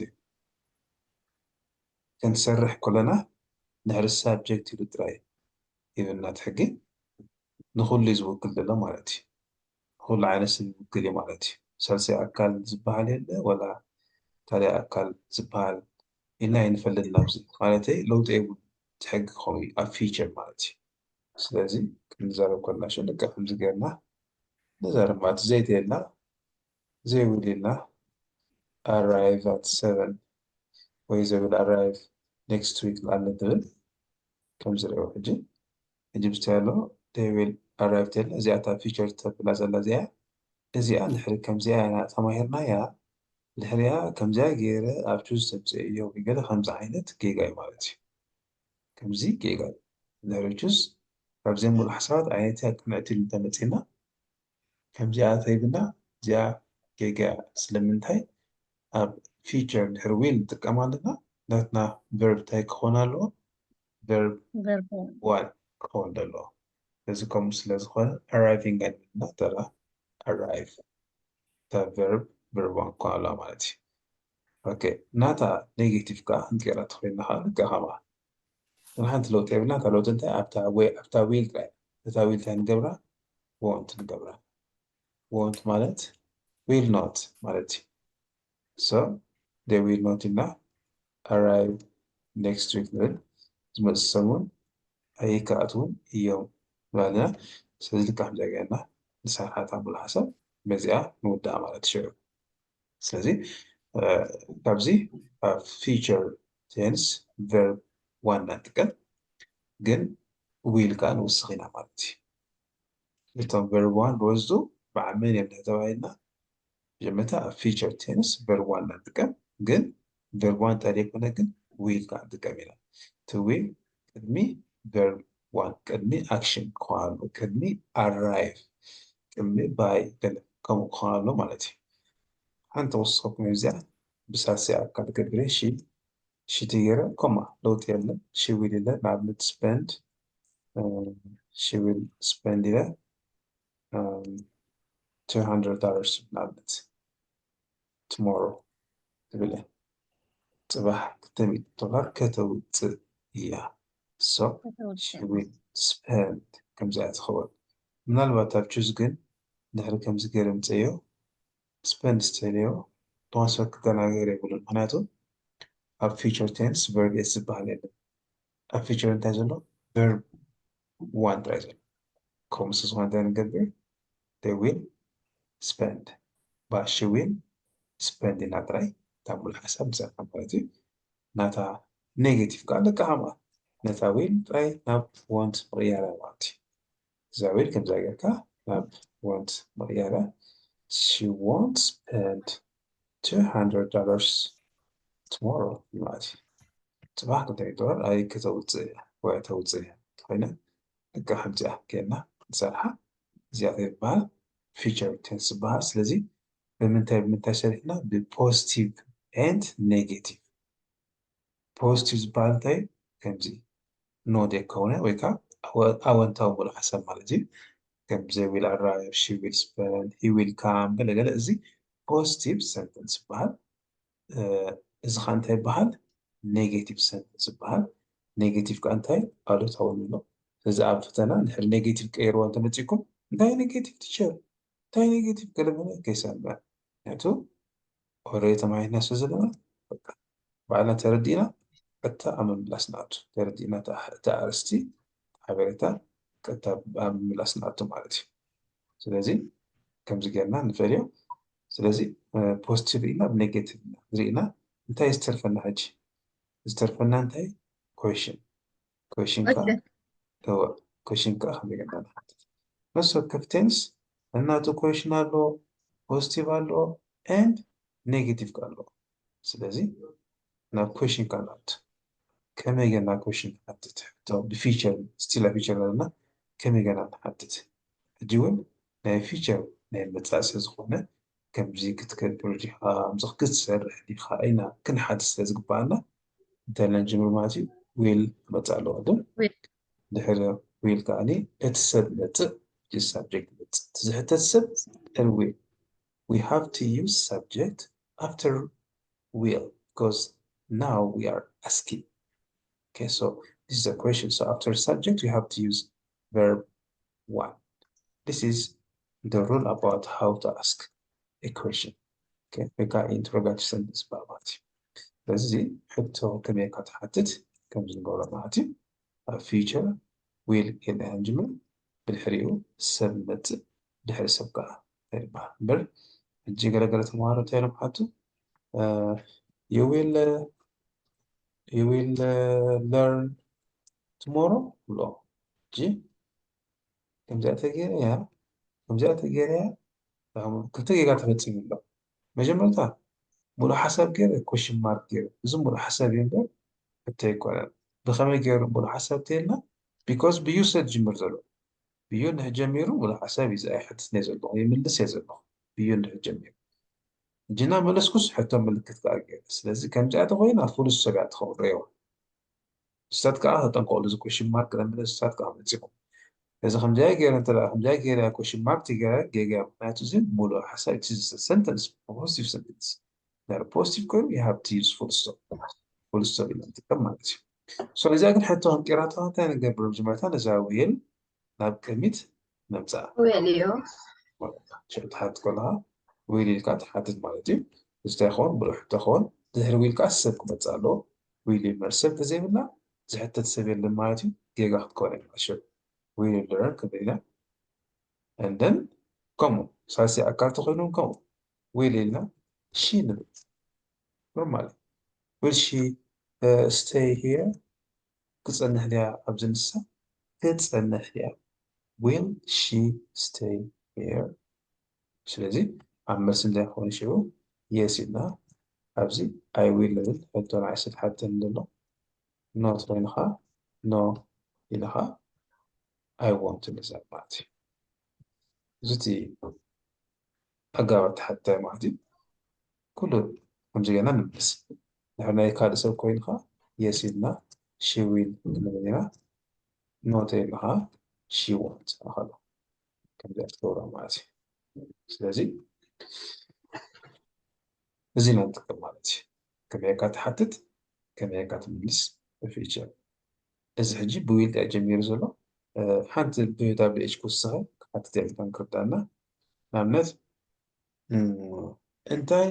مالتي كنسرح كلنا نهر السابجكت يلو تراي إذا نتحقي نخل يزوكل له مالتي كل عانس الوكل مالتي سلسي أكل زبال يلا ولا تالي أكل زبال إنا ينفلد لابزي مالتي لو تقول تحق خوي أفيتشر مالتي سلازي نزارب كلنا شو نقفل زقرنا نزارب مالت زيت يلا زي ولينا arrive at 7 وإذا will arrive next week لأن دول كم زرعوا حجي يجب ستيلو they will arrive تيلا زيادة feature تبلا زلا زيا زيا نحرك كم زيا أنا تماهرنا يا الحريا كم زيا غيره أبجوز تبزي يو بيقال خمسة عينت جيجاي مالتي كم زي جيجاي نرجوز فبزي ملاحظات عينتها كنعتي لنتمتنا كم زيا ثيبنا زيا جيجا سلمنتهاي أب feature الهروين تكملنا نتنا verb تاي كونالو verb one كونالو لازم كم سلازخون arriving عندنا ترى arrive تا verb one كونالو مالتي اوكي ناتا نيجاتيف كا انت قاعد تخوين لها كهما نحن لو تقبلنا لو انت ابتا ويل تراي ابتا ويل تان قبره won't نقبره won't مالت will not مالتي so they will not إلا arrive next week then تمسمون أي كاتون يوم بعدنا سأزلك أحمد أجانا نساعد تعمل حسب مزيا مودة مالت شو سلازي كابزي feature tense verb one نتكلم جن ويل كان وسخينا مالتي يتم verb one روزو بعمل يمنع تبعينا جمعتها feature tense verb one نتكلم جن verb one تاريخنا جن ويل كان تكملنا to will كدمي verb one كدمي action قالوا كدمي arrive كدمي by كم قالوا مالتي أنت وصفك ميزان بساسي أكاد كبيرة شي تيجي كما لو تيلا she will إلا نعمل spend she will spend إلا $200 نعمل tomorrow تبله صباح كتبي دولار كتوت إياه so she will spend كم زائد خبر من الوقت بجزء نحن كم زجر متأيو spend ستيريو تواصل كتنا غير يقولون معناته a future tense verb is بحالين a future tense له verb one present كم سوى عندنا قبل they will spend but she will spend in أدري تعمل حسب زي ما قلتي ناتا negative قال لك هما ناتا will تري ناب want مريالة واتي زاويل كم زاويل ناب want مريالة she won't spend $200 tomorrow ماتي صباح كنت يدور أي كتوزع ويتوزع خلينا نقحم جاه كنا زرحة زيادة بال future tense بها سلزي بمنتهى شرحنا بpositive and negative positive بال تاي كمزي no دي كونه ويكا أو أنت أول حسب مالجي كمزي will arrive she will spend he will come قال زي positive sentence بال إذا خانتاي بحال نيجاتيف سنتنس بحال نيجاتيف كأنتاي قالوا تقول له إذا عرفتنا نحل نيجاتيف كأيرو أنت متيكم داي نيجاتيف تشير داي نيجاتيف كلمة كيسان بقى نعتو وريت معي الناس زلمة بعدنا تردينا حتى أمام الأسناد تردينا تأرستي حبيتا كتاب أمام الأسناد مالتي سلازي كم زجرنا نفريو سلازي بوزيتيف إنا بنيجاتيف زينا انتهي استرفنا حاجي استرفنا انتهي question كا هو question كا خلينا نحدد نفس الكفتنس اناتو question له positive له and negative له سلازي نا question كانت كم يجينا question نحدد تو بفيتشر ستيل فيتشر لنا كم يجينا نحدد الجواب نا فيتشر نا متأسس خونه كم زي كتكبر جها مزق كتسر دي خاينا كن حادث لازق بانا دانا جمل ماتي ويل متعلو هذا دحر ويل كاني اتسب لت just subject لت تزحت تسب الويل we have to use subject after will because now we are asking. Okay, so this is a question. So after subject, you have to use verb one. This is the rule about how to ask a question. Okay, we got interrogative sentence about it. ስለዚህ ሕቶ ከመይ ኢካ ትሓትት ከምዚ ንገብሮ ማለት እዩ ኣብ ፊቸር ዊል ኢልና ንጅምር ብድሕሪኡ ሰብ መፅእ ድሕሪ ሰብ ከዓ እንታይ ይበሃል እምበር ሕጂ ገለገለ ተምሃሮ እንታይ ኢሎም ሓቱ you will learn tomorrow ብሎ ሕጂ ከምዚኣ ተገይረ እያ ክልተ ጌጋ ተፈፂሙ ኣሎ መጀመርታ ሙሉእ ሓሳብ ገይረ ኮሽን ማርክ ገይረ እዚ ሙሉእ ሓሳብ እዩ እምበር ሕቶ ኣይኮነን ብኸመይ ገይሩ ሙሉእ ሓሳብ እንተኢልና ቢኮዝ ብዩ ስለ ዝጅምር ዘሎ ብዩ እንድሕር ጀሚሩ ሙሉእ ሓሳብ እዩ ኣይሕትት እየ ዘለኹ ይምልስ እየ ዘለኹ ብዩ እንድሕር ጀሚሩ እጅና መለስኩስ ሕቶ ምልክት ከዓ ገይረ ስለዚ ከምዚኣ ተኮይና ፍሉስ ሰብ እያ ትኸውን ሪእዋ ንሳት ከዓ ተጠንቀቑሉ እዚ ኮሽን ማርክ ለምለስ ንሳት ከዓ መፂኹም እዚ ከምዚኣ ገይረ እንተደኣ ከምዚኣ ገይረ ኮሽን ማርክ ትገይረ ጌጋ ምክንያቱ እዚ ሙሉእ ሓሳብ እቲ ሰንተንስ ፖዚቲቭ ሰንተንስ positive ኮይኑ you have to use full stop ኢልና ንጥቀም ማለት እዩ ሶ እዚኣ ግን ሕቶ ክንቂራታ እንታይ ንገብር መጀመርታ ነዛ ዊል ናብ ቅድሚት ነምፅኣ ዊል እዩ ሽዑ ትሓትት ከለካ ዊል ኢልካ ትሓትት ማለት እዩ እዚ እንታይ ይኸውን ብሉሕ ሕቶ ይኸውን ድሕሪ ዊል ከዓ ሰብ ክመፅእ ኣለዎ ዊል ይመር ሰብ ተዘይብላ ዝሕተት ሰብ የለን ማለት እዩ ጌጋ ክትከውን እያ ሽዑ ዊል learn ክንብል ኢና and then ከምኡ ሳልሲ ኣካል ተኮይኑ ከምኡ ዊል ኢልና she ንብል normally will she stay here ክፀንሕ ድያ ኣብዚ ንሳ ክፀንሕ ድያ will she stay here ስለዚ ኣብ መልሲ እንታይ ክኸውን ይሽቡ yes ኢልና ኣብዚ I will ንብል ሕቶ ንዓይ ዝተሓተን ዘሎ no ትኮይንካ no ኢልካ I want ንዛብ ማለት እዩ እዚ እቲ ኣገባብ ተሓታይ ማለት እዩ ኩሉ ከምዚ ገና ንምልስ ንሕና ናይ ካልእ ሰብ ኮይንካ የስ ኢልና she will ክንብል ኢና ኖ ተኢልካ she won't ኣኸሎ ከምዚኣ ትገብሮ ማለት እዩ ስለዚ እዚ ኢና ንጥቀም ማለት እዩ ከመይ ኢካ ትሓትት ከመይ ኢካ ትምልስ ብፊቸር እዚ ሕጂ ብዊል ጣ ጀሚሩ ዘሎ ሓንቲ ብWH ክውስኸ ክሓትት እያ ኢልካ ንክርዳእና ንኣብነት እንታይ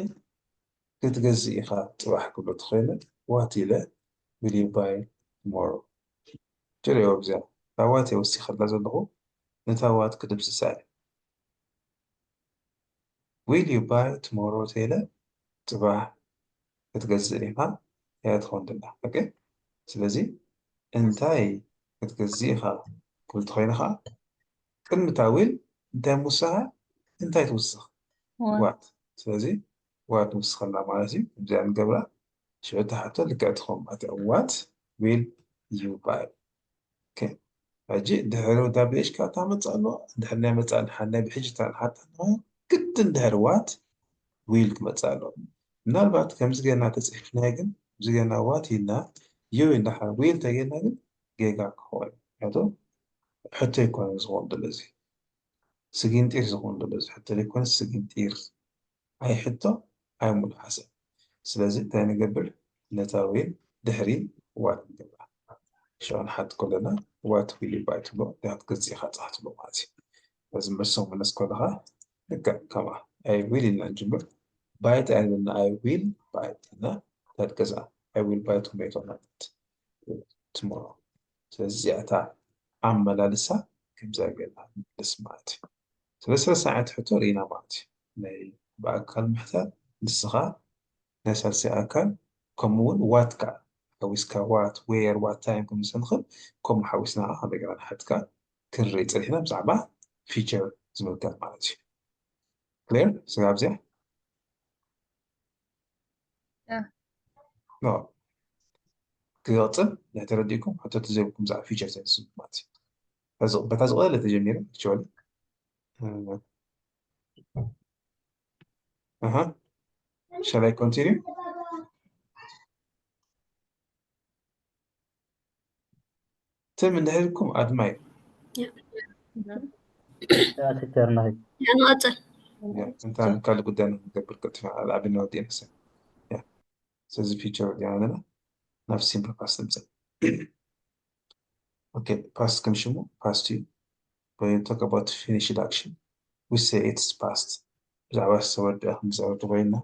ክትገዝእ ኢኻ ፅባሕ ክብሎ ትኽእል ዋት ኢለ will you buy tomorrow ጀሪዮ ኣብዚኣ እታ ዋት እየ ወሲኸላ ዘለኹ ነታ ዋት ክድምስሳ እየ will you buy tomorrow ተኢለ ፅባሕ ክትገዝእ ኢኻ እያ ትኸውን ደላ ኦኬ ስለዚ እንታይ ክትገዝእ ኢኻ ክብል ትኮይንካ ቅድሚ እታ ዊል እንታይ ምውሳኻ እንታይ ትውስኽ ዋት ስለዚ ዋት ንውስኸላ ማለት እዩ እዚኣ ንገብራ ሽዑ ተሓቶ ልክዕ ትኸውን ማለት እዩ ዋት ዊል ዩ ባይ ኦኬ ሕጂ ድሕሪ WH ከዓ ታመፅእ ኣሎ ድሕሪ ናይ መፅእ ናይ ብሕጅታ ንሓታ ግድን ድሕሪ ዋት ዊል ክመፅእ ኣሎ ምናልባት ከምዚ ገና ተፅሒፍናዮ ግን እዚ ገና ዋት ኢልና ዩ ኢልና ዊል ተገይርና ግን ጌጋ ክኸውን ምክንያቱ ሕቶ ይኮነን ዝኸውን ዘሎ እዚ ስጊንጢር ዝኸውን ዘሎ እዚ ሕቶ ዘይኮነ ስጊንጢር ኣይ ሕቶ ኣይ ሙሉእ ሓሳብ ስለዚ እንታይ ንገብር ነታ ዊል ድሕሪ ዋት ንገብራ ሽዑ ንሓቲ ከለና ዋት ዊል ዩ ባይ ትብሎ ያ ክትገዝእ ኢኻ ፅሓ ትብሎ ማለት እዩ እዚ መልሶም መለስ ከለካ ልክዕ ከምኣ ኣይ ዊል ኢልና ንጅምር ባይት ኣይብልና ኣይ ዊል ባይት ኢልና እንታይ ትገዝኣ ኣይ ዊል ባይ ቶሜቶ ማለት ቶሞሮ ስለዚ እዚኣታ ኣመላልሳ ከምዛ ገይርና ንመልስ ማለት እዩ ስለዚ ሰለስተ ዓይነት ሕቶ ርኢና ማለት እዩ ናይ ብኣካል ምሕታር ንስኻ ናይ ሳልሳይ ኣካል ከምኡውን ዋት ከዓ ሓዊስካ ዋት ዌር ዋት ታይም ከምዚ ንኽእል ከምኡ ሓዊስና ከዓ ከመይ ጌርና ንሓትካ ክንርኢ ፀኒሕና ብዛዕባ ፊቸር ዝምልከት ማለት እዩ ክሊር ስጋብ እዚኣ ክቅፅል ናይ ተረዲእኩም ሕቶት ዘይብኩም ብዛዕባ ፊቸር ሳይንስ ማለት እዩ በታ ዝቐለለ ተጀሚረ ኣክቹዋሊ shall I continue تم نهلكم أدماي تكرنا هيك يعني قتل أنت كان قدامنا قبل كنت على ألعاب النودي نفسها So the future يعني نفس simple past tense. Okay, past كم شو past two. When you talk about finished action, we say it's past. زعما استود أخم زعما تبينا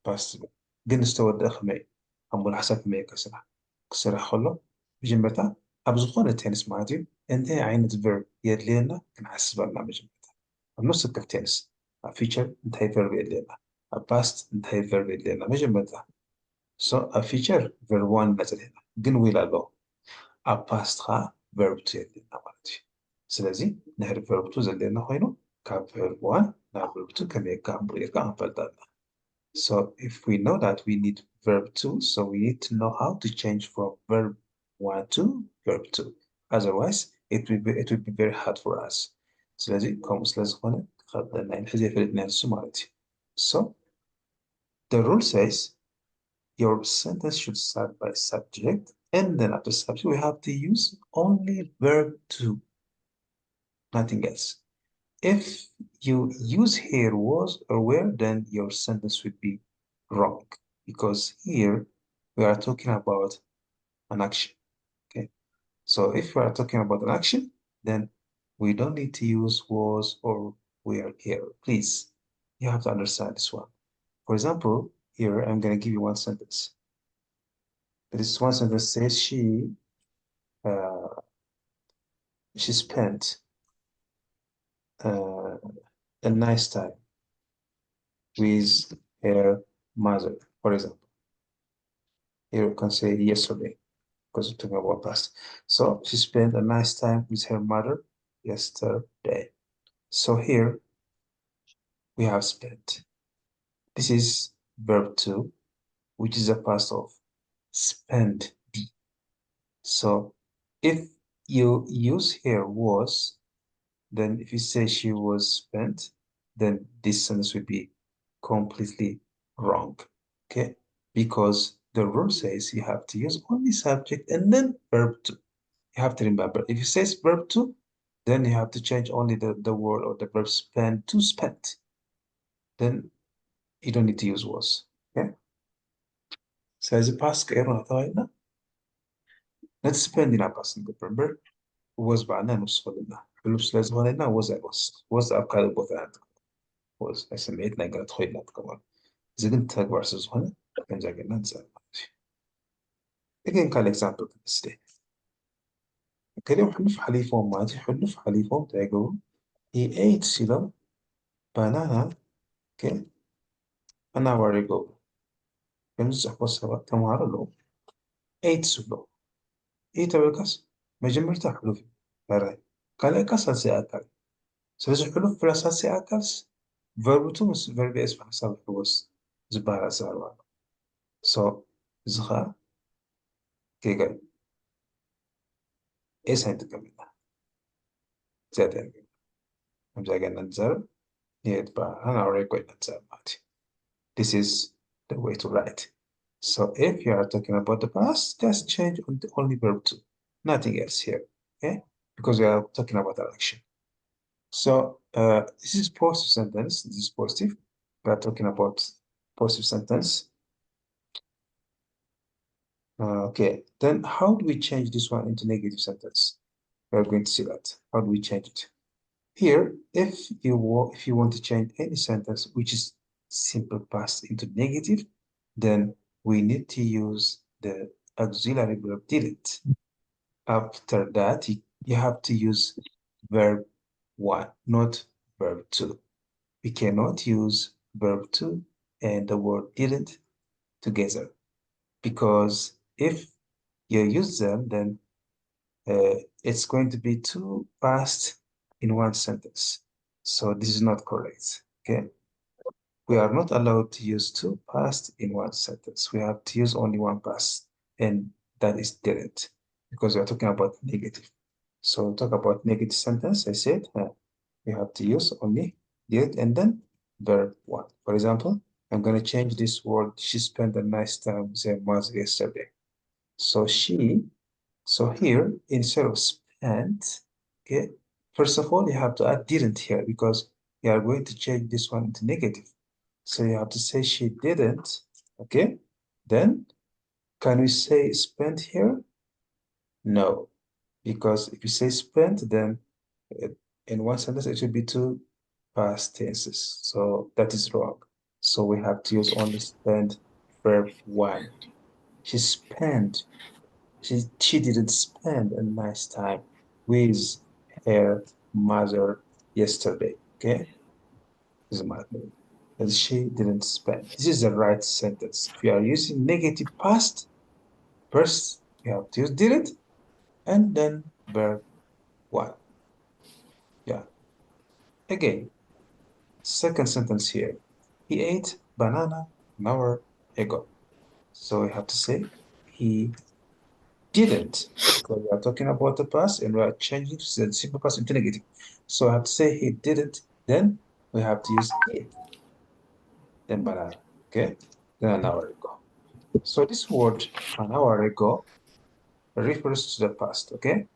past. جن استود أخمي أمور حسب مي كسرح خلا بجمبتا أبزخونة تنس معدي أنت عينة verb يدلينا كنحسب لنا بجمبتا النص كالتنس a feature انتهي verb يدلينا a past انتهي verb يدلينا بجمبتا so a feature verb one نزل هنا جن ويلا له a past خا verb two يدلينا معدي سلازي نهر verb two زلينا خوينو كاب verb one نا verb two كم يكام بريكا أنفلتنا. So if we know that we need verb two, so we need to know how to change from verb one to verb two. Otherwise, it would be very hard for us. ስለዚህ ከሙስለዝ ሆነ خدنا نحذف الاثنين السمارتي. So the rule says your sentence should start by subject, and then after subject we have to use only verb to, nothing else. If you use here was or were, then your sentence would be wrong, because here we are talking about an action. Okay, so if we are talking about an action, then we don't need to use was or were here. Please, you have to understand this one. For example, here I'm going to give you one sentence. This one sentence says she spent a nice time with her mother, for example. Here we can say yesterday, because we're talking about past. So she spent a nice time with her mother yesterday. So here we have spent. This is verb two, which is a past of spend. So if you use here was, then if you say she was spent, then this sentence would be completely wrong. Okay, because the rule says you have to use only subject and then verb two. You have to remember, if it says verb to, then you have to change only the word or the verb spend to spent. Then you don't need to use was. Okay? So as a past كأيرون أطاينا let's spend in a past remember was بعدنا نص لنا فلوس لازم لنا was أبقى بوث was سميتنا قالت خيلنا كمان إذا كنت تكبر سوزهنا كان جاكنا نزال again كان example today كلام حلف حليفهم ماتي حلف حليفهم تاجو he ate سيلم banana okay an hour ago كنز أحبسها تمارا له ate سلو ate أبكس مجمرت حلف برا قال كاس سيأكل سلسل حلف بلا سيأكل verb مس verb اسم حساب الحوس زبارة سالوان so زخا كيغاي إيه ساينت كمينا زيادة مجاقا ننزل يتبع أنا أوريك وين ننزل ماتي. This is the way to write. So if you are talking about the past, just change only verb to, nothing else here, okay? Because we are talking about an action. So this is positive sentence. This is positive. We are talking about positive sentence. Okay, then how do we change this one into negative sentence? We are going to see that. How do we change it? Here, if you want to change any sentence which is simple past into negative, then we need to use the auxiliary verb didn't. After that, you have to use verb one, not verb two. We cannot use verb two and the word didn't together, because if you use them, then it's going to be two past in one sentence. So this is not correct, okay? We are not allowed to use two past in one sentence. We have to use only one past, and that is didn't, because we are talking about negative. So talk about negative sentence, I said, we have to use only did and then verb one. For example, I'm going to change this word, she spent a nice time with her mother yesterday. So so here, instead of spent, okay, first of all, you have to add didn't here, because you are going to change this one into negative. So you have to say she didn't, okay? Then Can we say spent here? No, because if you say spent, then in one sentence it should be two past tenses. So that is wrong. So we have to use only spend verb 1. She spent, she didn't spend a nice time with her mother yesterday. Okay? This is my thing. And she didn't spend. This is the right sentence. If you are using negative past, first you have to use didn't and then verb 1. Yeah. Again, second sentence here. He ate banana an hour ago. So we have to say he didn't, because we are talking about the past and we are changing the simple past into negative. So I have to say he didn't, then we have to use did, then banana, okay? Then an hour ago. So this word an hour ago refers to the past, okay?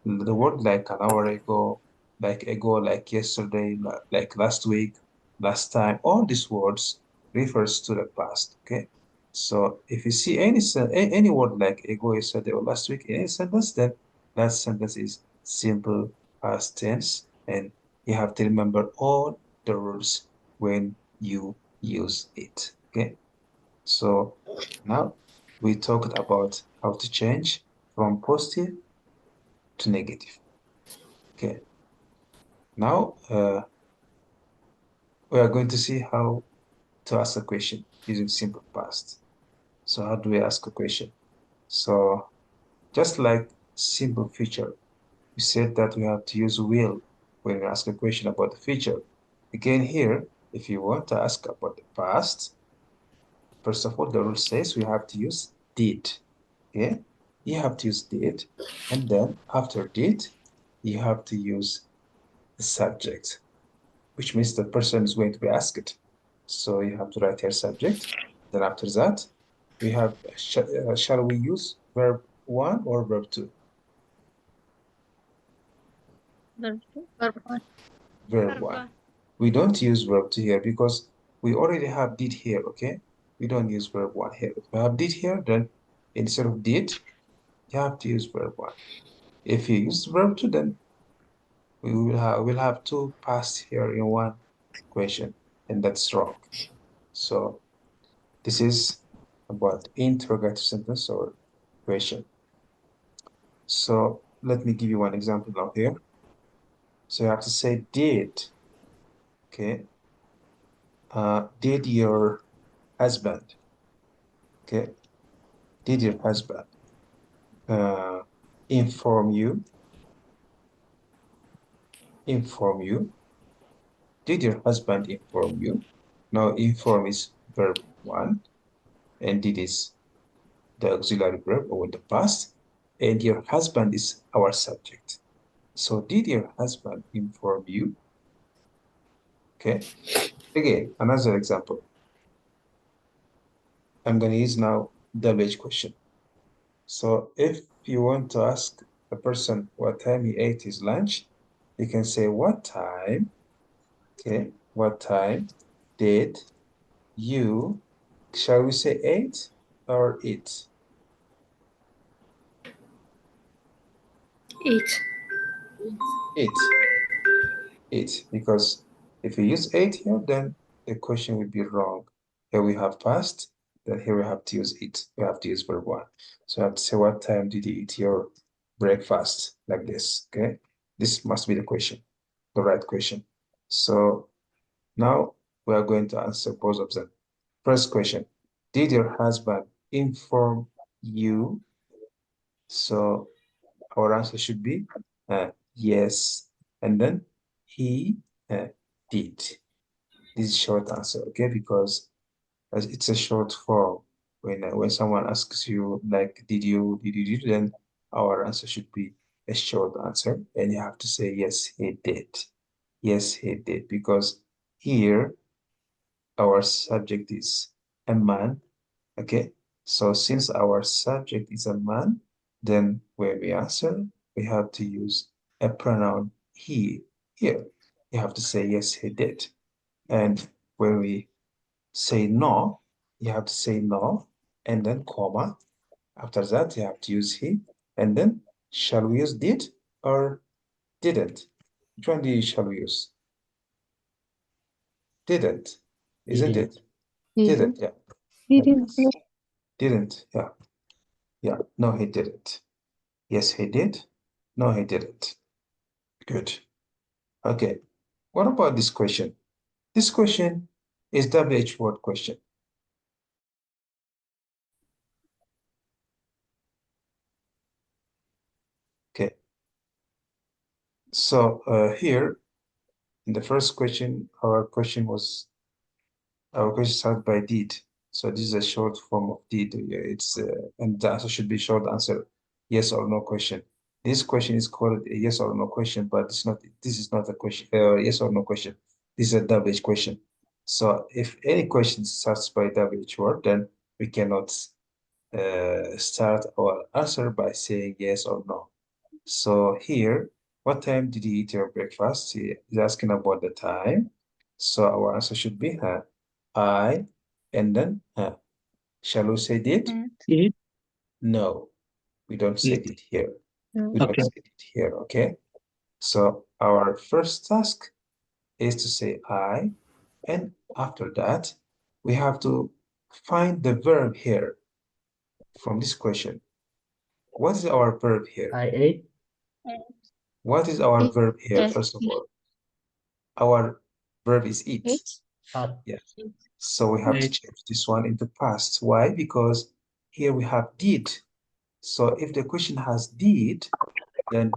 The word like an hour ago, like yesterday, like last week, last time, all these words refers to the past, okay? So if you see any word like ago, yesterday, or last week in any sentence, then that sentence is simple past tense, and you have to remember all the rules when you use it, okay? So now we talked about how to change from positive to negative. Okay, now we are going to see how to ask a question using simple past. So how do we ask a question? So just like simple future, we said that we have to use will when we ask a question about the future. Again here, if you want to ask about the past, first of all, the rule says we have to use did. Okay, you have to use did, and then after did, you have to use the subject, which means the person is going to be asked. So you have to write here subject. Then after that, we have, shall we use verb 1 or verb 2? Verb 2. Verb 1. Verb 1. We don't use verb 2 here because we already have did here, okay? We don't use verb 1 here. If we have did here, then instead of did, you have to use verb 1. If you use verb 2, then we'll have two past here in one question, and that's wrong. So this is about interrogative sentence or question. So let me give you one example now here. So you have to say did, okay? Did your husband, okay? Did your husband inform you? Inform you? Did your husband inform you? Now inform is verb 1 and did is the auxiliary verb or the past, and your husband is our subject. So did your husband inform you? Okay. Again, another example. I'm going to use now WH question. So if you want to ask a person what time he ate his lunch, you can say what time, okay, what time did you, shall we say ate or eat? Eat. Eat, because if you use ate here, then the question would be wrong. Here we have past, then here we have to use it. We have to use verb 1. So I have to say, what time did you eat your breakfast? Like this, okay? This must be the question, the right question. So now we are going to answer both of them. First question, did your husband inform you? So our answer should be yes. And then he did. This is short answer, okay? Because as it's a short form. When someone asks you like, did you, then our answer should be a short answer, and you have to say yes, he did. Yes, he did, because here our subject is a man, okay? So since our subject is a man, then when we answer, we have to use a pronoun he here. You have to say yes, he did. And when we say no, you have to say no and then comma, After that, you have to use he. And then, shall we use did or didn't? Which one shall we use? Didn't, isn't it? Didn't, yeah. Didn't, yeah. Yeah, no, he didn't. Yes, he did. No, he didn't. Good. Okay. What about this question? This question is WH word question. Okay. So here in the first question, our question started by did. So this is a short form of did. It's and the answer should be short answer, yes or no question. This question is called a yes or no question, but it's not. This is not a question. Yes or no question. This is a WH question. So if any question starts by WH word, then we cannot start our answer by saying yes or no. So here, what time did you eat your breakfast? He is asking about the time. So our answer should be I, and then shall we say did? Did. No, we don't say Did. did here. We Okay. don't say did here, okay? So our first task is to say I, and after that, we have to find the verb here from this question. What is our verb here? I ate. What is our verb here, Yes. first of all? Our verb is eat. At. Yes. So we have to change this one into past. Why? Because here we have did. So if the question has did, then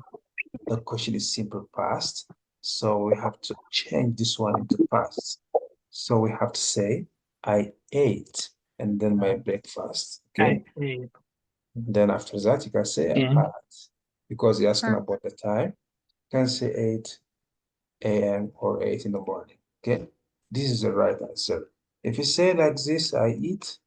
the question is simple past. So we have to change this one into past. So we have to say, I ate, and then my breakfast. Okay. Then after that, you can say at, because you're asking about the time. You can say 8 a.m. or 8 in the morning. Okay. This is the right answer. If you say like this, I eat,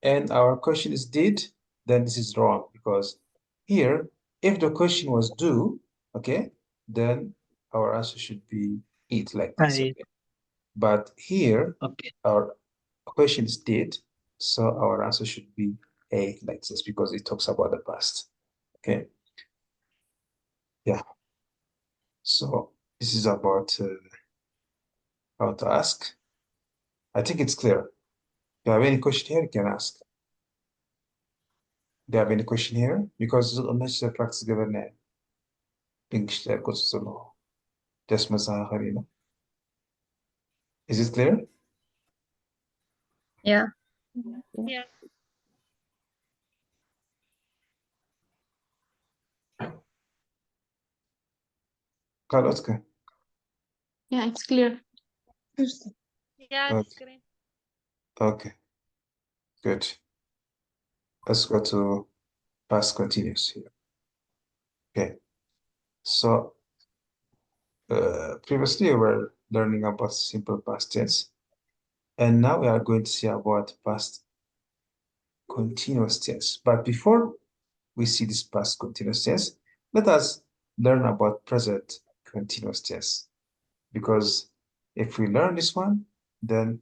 and our question is did, then this is wrong, because here, if the question was do, okay, then our answer should be eat like this. Okay? But here, our question is did, so our answer should be A like this, because it talks about the past. Okay. Yeah. So this is about how to ask. I think it's clear. If you have any question here, you can ask. Do you have any question here? Because unless the practice governor, English just Mazaharina. Is it clear? Yeah. Kalotka. Yeah, it's clear. Yeah, it's great. Okay. Good. Let's go to past continuous here. Okay. So previously we were learning about simple past tense, and now we are going to see about past continuous tense. But before we see this past continuous tense, let us learn about present continuous tense. Because if we learn this one, then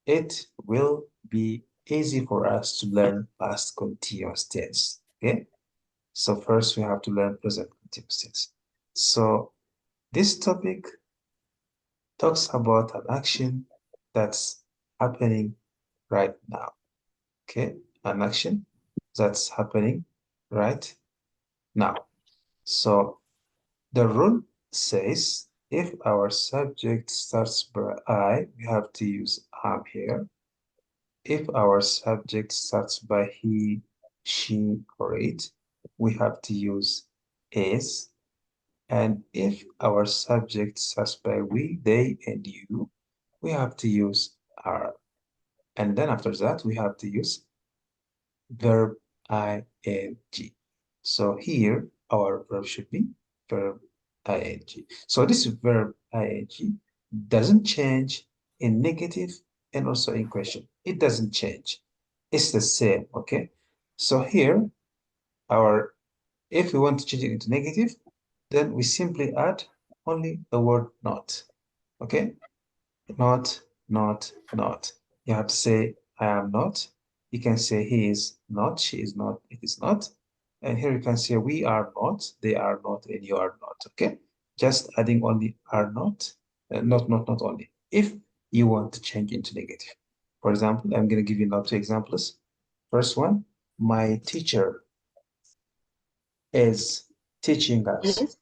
it will be easy for us to learn past continuous tense. Okay. So first we have to learn present continuous tense. So this topic talks about an action that's happening right now. Okay, an action that's happening right now. So the rule says if our subject starts by I, we have to use am here. If our subject starts by he, she, or it, we have to use is. And if our subject starts by we, they, and you, we have to use are. And then after that, we have to use verb ing. So here, our verb should be verb ing. So this verb ing doesn't change in negative and also in question. It doesn't change. It's the same, okay? So here, if we want to change it into negative, then we simply add only the word not, okay? Not. You have to say, I am not, you can say he is not, she is not, it is not. And here you can say we are not, they are not, and you are not. Okay, just adding only are not, not only. If you want to change into negative, for example, I'm going to give you now 2 examples. First one, my teacher is teaching us,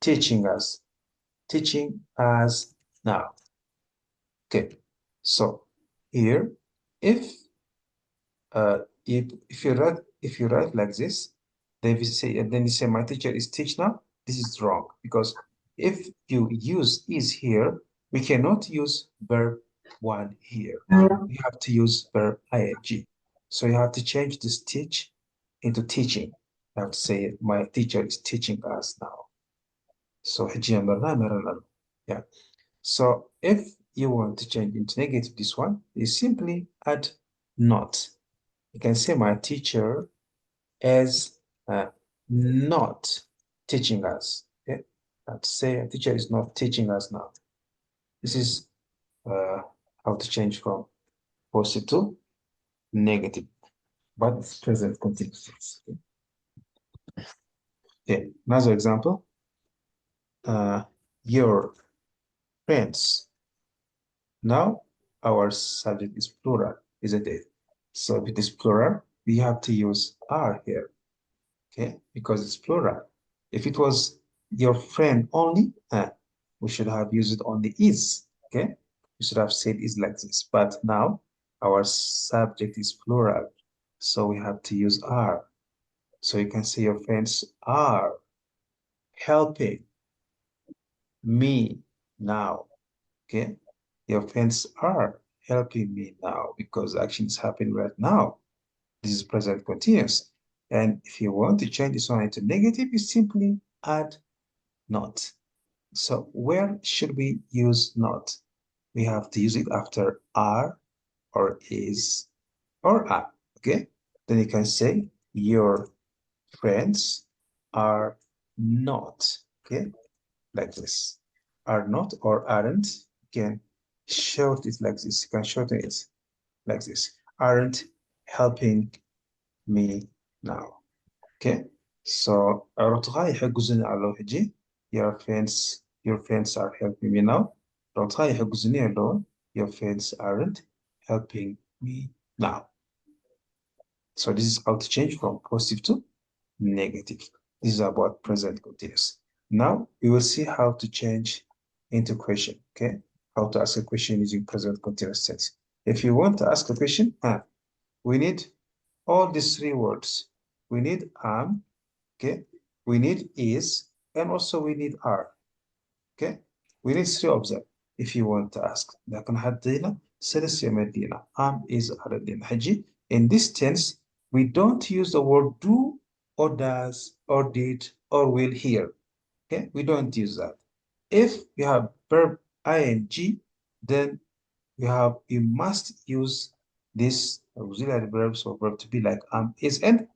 teaching us, teaching us now. Okay, so here, if if you write like this, then you say my teacher is teach now. This is wrong, because if you use is here, we cannot use verb 1 here. We have to use verb ing. So you have to change this teach into teaching. You have to say my teacher is teaching us now. So yeah. So if you want to change into negative this one, you simply add not. You can say my teacher is not teaching us. Okay, let's say a teacher is not teaching us now. This is how to change from positive to negative, but it's present continuous tense. Okay, another example. Your friends. Now our subject is plural, isn't it? So if it is plural, we have to use are here. Okay, because it's plural. If it was your friend only, we should have used only is. Okay, we should have said is like this. But now our subject is plural, so we have to use are. So you can say your friends are helping me now. Okay, your friends are helping me now because action is happening right now. This is present continuous. And if you want to change this one into negative, you simply add not. So where should we use not? We have to use it after are or is or are. Okay, then you can say your friends are not. Okay, like this. Are not or aren't. You can short it like this. You can shorten it like this. Aren't helping me now. Okay, so رتغاي يحجزني على هجي. Your friends are helping me now. رتغاي يحجزني alone. Your friends aren't helping me now. So this is how to change from positive to negative. This is about present continuous. Now we will see how to change into question. Okay, how to ask a question using present continuous tense. If you want to ask a question, we need all these 3 words. We need am, okay, we need is, and also we need are. Okay, we need 3 of them if you want to ask. لكن حدينا 3 مدينة am is are حجي. In this tense, we don't use the word do or does or did or will here. Okay, we don't use that. If you have verb ing, then you must use this auxiliary verbs or verb to be like am, is, and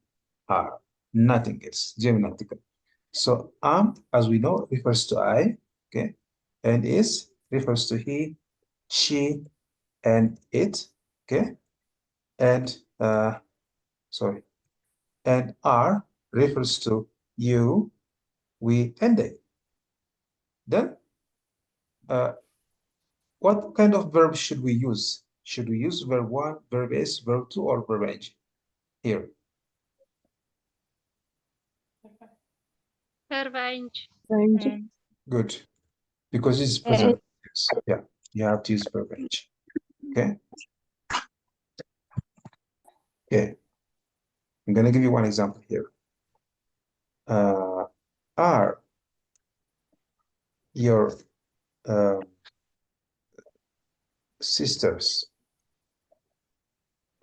are. Nothing else. So am, as we know, refers to I, okay, and is refers to he, she, and it, okay, and sorry, and are refers to you, we, and they. Then what kind of verb should we use? Should we use verb 1, verb is, verb 2, or verb ing here? verb ing. Good, because this is present. Yeah, you have to use verb ing. Okay. Okay. I'm gonna give you one example here. Are your sisters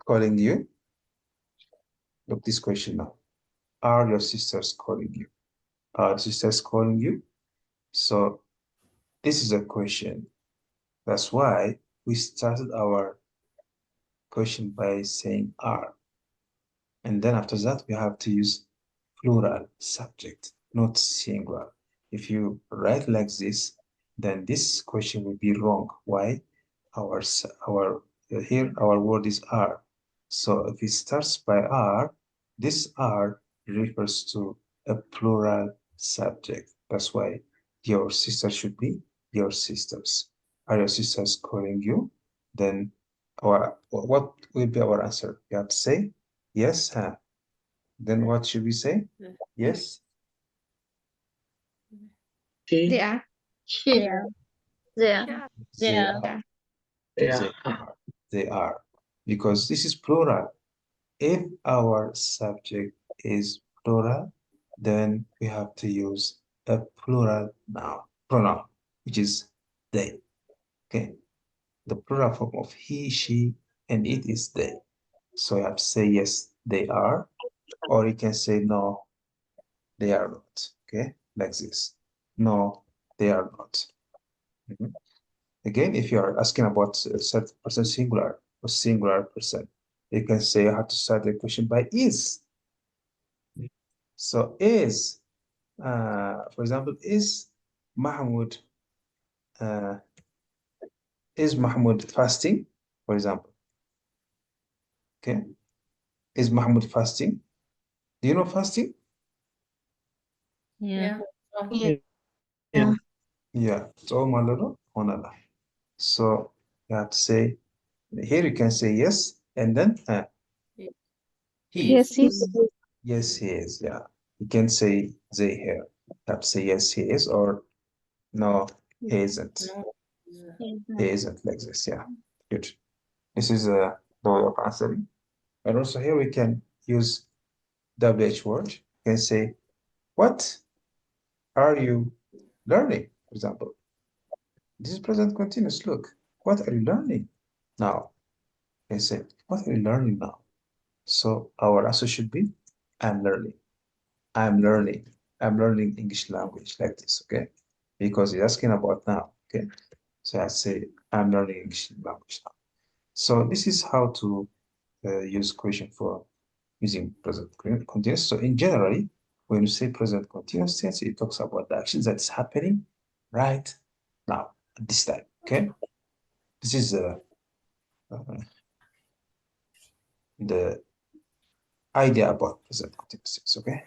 calling you? Look this question now. Are your sisters calling you? Are sisters calling you? So this is a question. That's why we started our question by saying are. And then after that, we have to use plural subject, not singular. If you write like this, then this question will be wrong. Why? Here our word is are. So if it starts by R, this R refers to a plural subject. That's why your sister should be your sisters. Are your sisters calling you? Then what will be our answer? You have to say yes, huh? Then what should we say? Yes? They are. Here. There. They are. They are. Because this is plural. If our subject is plural, then we have to use a plural pronoun, which is they. Okay? The plural form of he, she, and it is they. So you have to say yes, they are, or you can say no, they are not. Okay? Like this. No, they are not. Mhm. Again, if you are asking about a certain person singular or singular person, you can say you have to start the question by is. So for example, Mahmoud uh, is Mahmoud fasting? For example, okay, is Mahmoud fasting? Do you know fasting? Yeah. Yeah. Yeah, it's all malolo onala. So you have to say here you can say yes, and then Yes, yes. yes, he is. Yeah, you can say they here. You have to say yes, he is, or no, he isn't. He isn't like this. Yeah, good. This is the way of answering. And also here we can use WH word. You can say, what are you learning? For example, this is present continuous. Look, what are you learning now? You can say, what are you learning now? So our answer should be, I'm learning. I'm learning. I'm learning English language like this, okay? Because you're asking about now, okay? So I say, I'm learning English language now. So this is how to use question for using present continuous. So in generally, when you say present continuous tense, it talks about the action that's happening right now at this time. Okay, this is the idea about present continuous tense. Okay,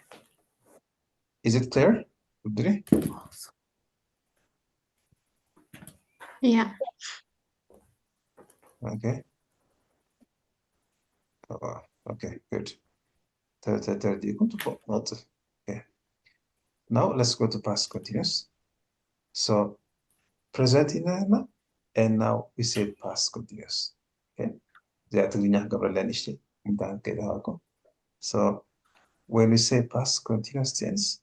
is it clear? Udri? Yeah. Okay. Okay, good. Okay. Now let's go to past continuous. So present in and now we said past continuous. Okay. So when we say past continuous tense,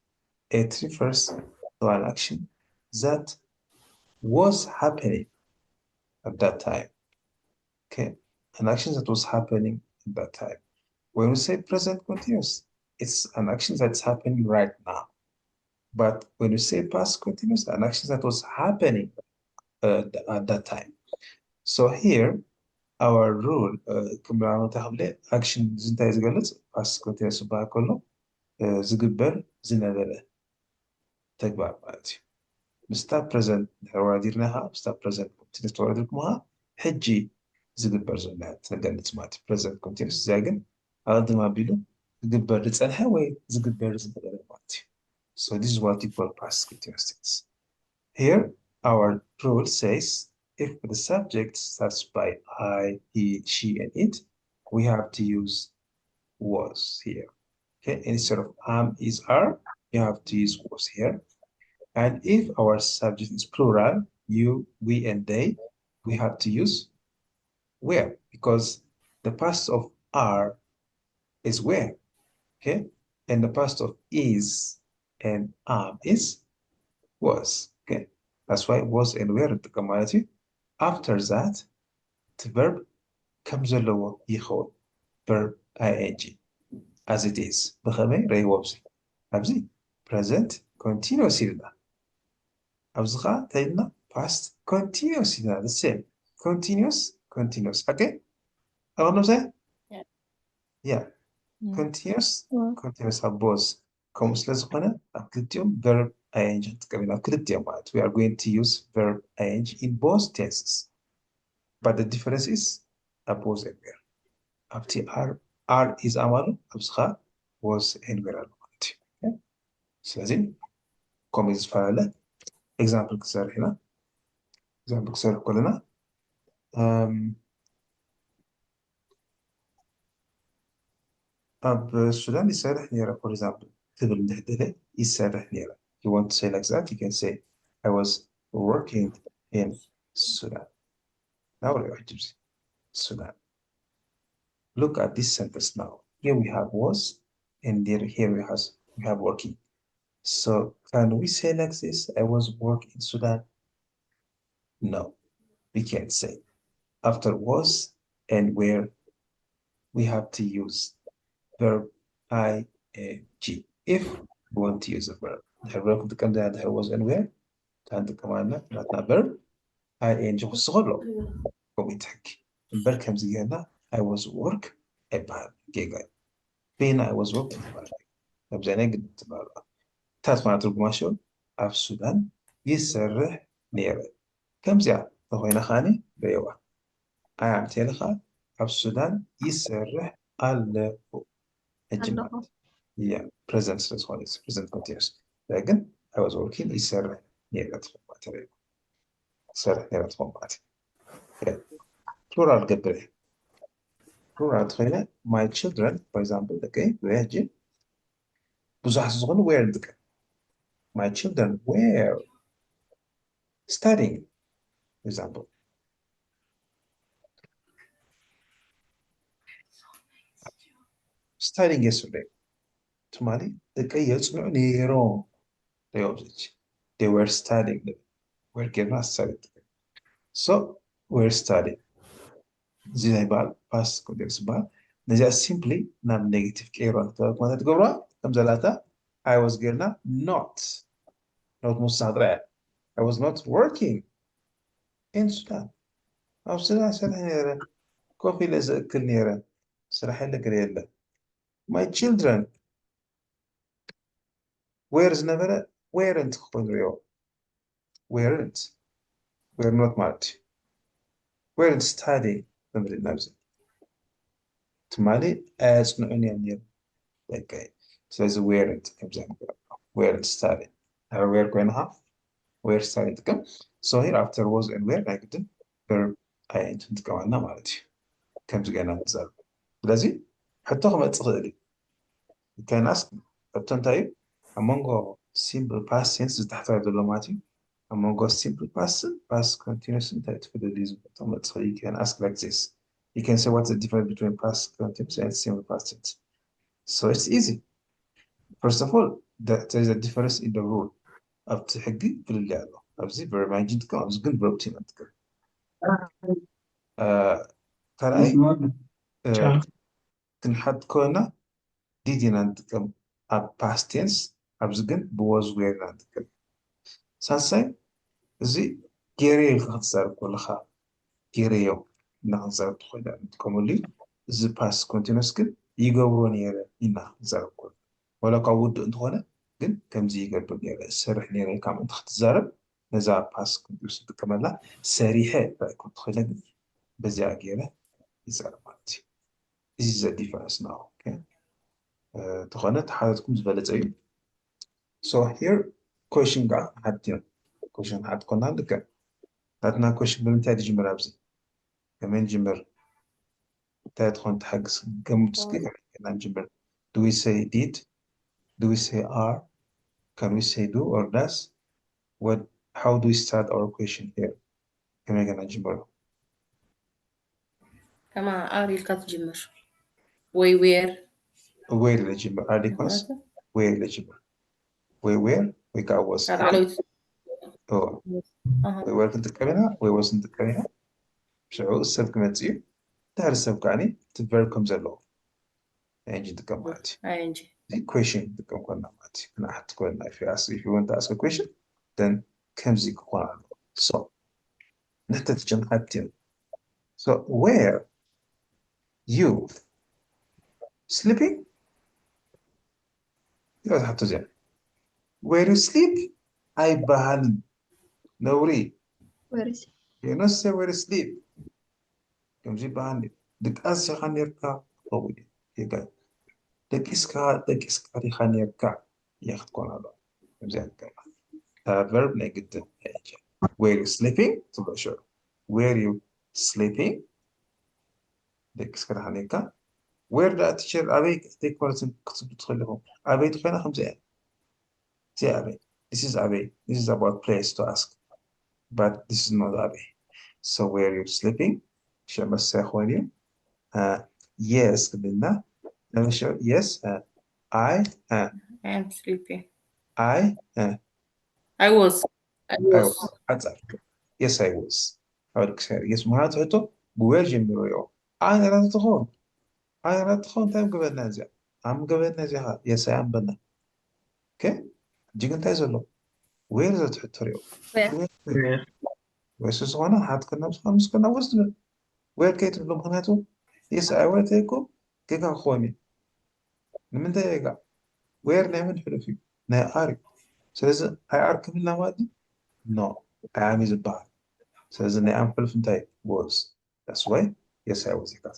it refers to an action that was happening at that time. Okay. An action that was happening at that time. When we say present continuous, it's an action that's happening right now. But when we say past continuous, an action that was happening at that time. So here, our rule, action ዝንታይ ዝገልጽ past continuous ዝበሃል ከሎ ዝግበር ዝነበረ ተግባር ማለት እዩ ምስታ ፕረዘንት ተወዳዲርና ከዓ ምስታ ፕረዘንት ኮንቲኒስ ተወዳዲርኩም ከዓ ሕጂ ዝግበር ዘሎ ትነገልፅ ማለት እዩ ፕረዘንት ኮንቲኒስ እዚኣ ግን ኣቐድም ኣቢሉ ዝግበር ዝፀንሐ ወይ ዝግበር ዝነበረ ማለት እዩ so this is what we call past continuous tense. Here our rule says if the subject starts by I, he, she, and it, we have to use was here. Okay, instead of is, are, you have to use was here. And if our subject is plural, you, we, and they, we have to use where, because the past of are is where, okay? And the past of is and is was, okay? That's why was and were the commodity. After that, the verb comes along verb ing as it is. Present continuous past continuous the same continuous okay yeah continuous both comes verb ing we are going to use verb ing in both tenses but the difference is oppose and where أبتي R is أمالو أبسخا was and where are سلازم كم يزفع له example كسر هنا example كسر كلنا أب السودان يسرح نيرة for example تبل نهدله يسرح نيرة you want to say like that you can say I was working in Sudan now what do you Sudan look at this sentence now here we have was and here we have working so can we say like this I was working in Sudan no we can't say after was and where we have to use verb ing if we want to use a verb the verb تكمل there was and where كانت كمان معناتها verb ing خصغلو كم يتحكي البر كم زيادة I was work إبهار جيجا بين I was work إبهار طب زي نقد تبارا تات معناته قماشو في السودان يسرح نيرة كم زيادة تخوينا خاني بيوا أنا تيلخا في السودان يسرح على الجماعة yeah present response present continuous لكن I was working يسرح نيرة تفهمات يسرح نيرة تفهمات plural قبله plural تخيله my children for example okay ويجي بزح صغن where دك my children were studying for example studying yesterday تمالي دك يصنع نيرون they were studying were given studying so we're studying زي بال past continuous بال نجا simply نعم negative كيرون ما تقولوا كم زلاتا I was قلنا not مستحضرة I was not working in Sudan أو سنة نيرة كوفي لازم كل نيرة سرحين لك ريلا my children where's never weren't خبريو weren't we're not much weren't studying نمر النفس تمالي as نعنيا okay so as weren't كم زين weren't studying we're going to have we're studying to come so here after was and where like the verb ing تكون مالتي كم زين نزل لازم حتى ما تغيري كان ask التنتايب among simple past tense تحت الدبلوماتي among simple past continuous انت في الديز you can ask like this you can say what's the difference between past continuous and simple past tense so it's easy first of all there is a difference in the rule of تحقي في اللعبة أبزي verb ing تكون أبزي قلت verb تين تكون ترى تنحط كونا دي نتكلم past tense أبزي قلت was where نتكلم سانساي زي جيري الخطزار كل خا جيريو نخزار تخويدا نتكلم لي زي past continuous كل يقولون يلا ينخزار كل ولا قود انتوانا قل كم زي قلب يلا سرح لي كم انت خطزار نزار past continuous تكمل سريحة كنت تخويدا بزي أجيله يزار مالتي this is the difference now okay تخوينا تحدثكم زبالة أيوم so here question قا حدين question حد كنا لك هاتنا question بمتى جمر أبزي كمان جمر تدخل تحجز كم تسكيل كمان جمر do we say did do we say are can we say do or does what how do we start our question here كمان جمر كما آري الكاتجمر وير where الجمر are they cons where الجمر where we got was oh we were كنت كلمة we wasn't كلمة شعور السبب كمان تيجي تعرف السبب يعني تبرر comes along يعني جد كمات the question تكون كنا مات أنا حط كنا if you want to ask a question then comes the question so نحتاج جمعتين so where you sleeping يلا حطوا زين where you sleep I بهال نوري Where is you know say where you sleep كم جي بهال دقاس خانيركا قوي يقال دقيس خانيركا ياخد كون هذا مزيان كمان verb negative were you sleeping تبقى sure were you sleeping دقيس خانيركا where the teacher أبي تيك مرة كتب تدخلهم أبي تخينا خمسة زي أبي this is أبي this is about place to ask but this is not أبي so were you sleeping شو بس يا أخواني yes قلنا yes I I'm sleeping. I I was. yes I was أقولك سير yes معناته بوير جنبه أنا لا تدخل أنا لا تدخل تام قبل نازع أم قبل نازع yes I am بنا okay جيك أنت يزلو where is it حتريو Where? ويسوس وانا حات كنا بس كنا وصلنا where كيت بلو معناته yes I will تيكو كيكا أخواني من ده يقع where نعمل حلو فيه نا أري سلزة I أركب لنا وادي no I am is a bar سلزة نا أم حلو فنتاي was that's why yes I was يقع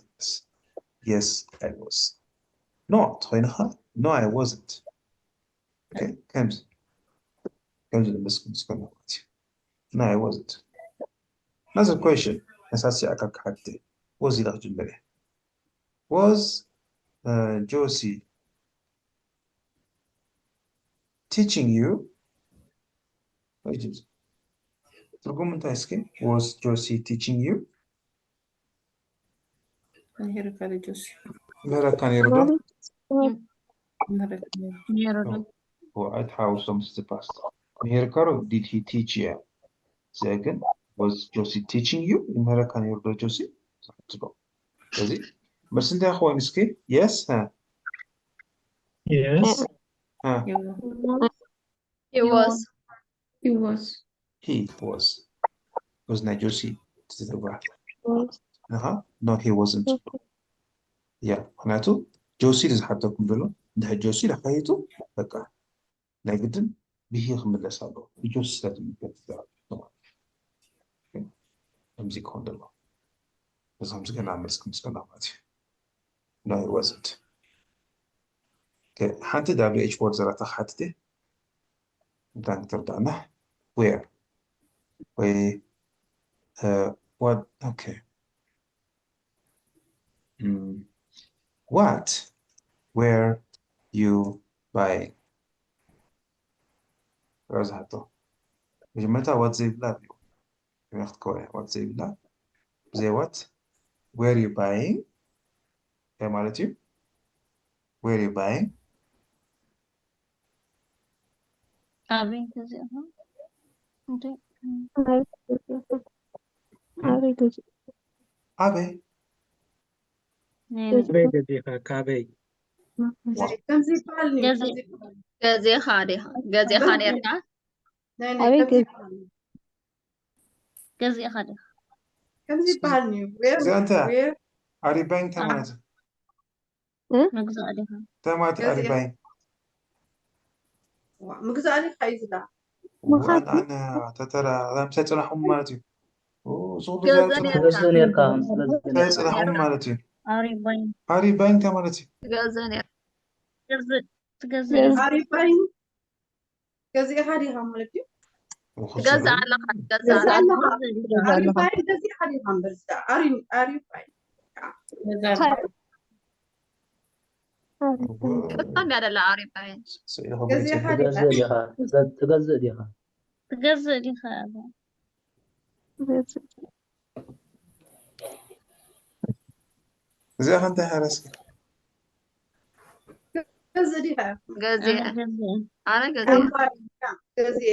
yes I was no تخينها no I wasn't okay كمز مسكن وادي no I wasn't another question أساسي أكاك حتى was يلغ جمبري was Josie teaching you ترجم انت اسكي was Josie teaching you Here كان جوسي. ماذا كان يرضى مرة Near هو عاد حاول to past مهير كارو did he teach you second was Josie teaching you ماذا كان يرضى Josie تبقى كذي بس انت يا اخوان اسكي yes ها Yes. ها He was. He was. he was not Josie تتبع no he wasn't yeah معناته جوسي لازم حدكم دلو ده جوسي لحيته بقى لكن به خمسة سالو بجوس لازم يكتب طبعا أمزيك هون دلو بس هم سكنا مسكنا ماتي no it wasn't okay حتى WH word زرعت حتى دان تردانا where what okay what were you buying رز حتى متى what زي بلا ياخد كوي what زي بلا زي what were you buying يا مالتي were you buying أبي كذا أبي كابي كذا خارها كذا خارها كذا خارها زي أنت أري باين تمات نقص عليها تمات أري باين مجزأني خايزة وأنا ترى أنا مسيت أنا حم مالتي صوت سلزة نيركا مسيت أنا حم مالتي أريبين أري باين تماتي كذا كذا عارفين كذي حدي عملتي كذا على كذا عارفين كذي حدي عملتي عارفين كم يا لا عارفين كذي حدي تغزق ديها كذا دي خابة زي أنت حارس كذي ديها كذا أنا كذا كذي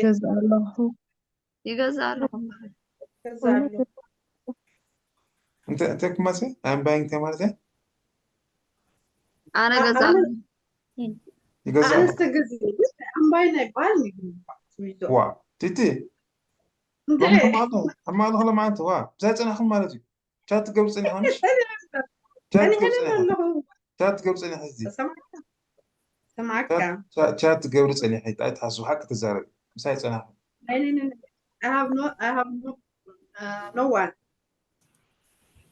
يكذا لهم كذي أنت كماسة I'm buying تماتي أنا كذا يجزا أنا استجزي أم باينة بالني وا تيتي هم هذا معناته وا زي أنا حم مالتي شات قبل سنة هونش شات قبل سنة شات قبل سنة حزدي سمعك شات قبل سنة حيت أتحسو حق تزارب مسايت أنا I have no one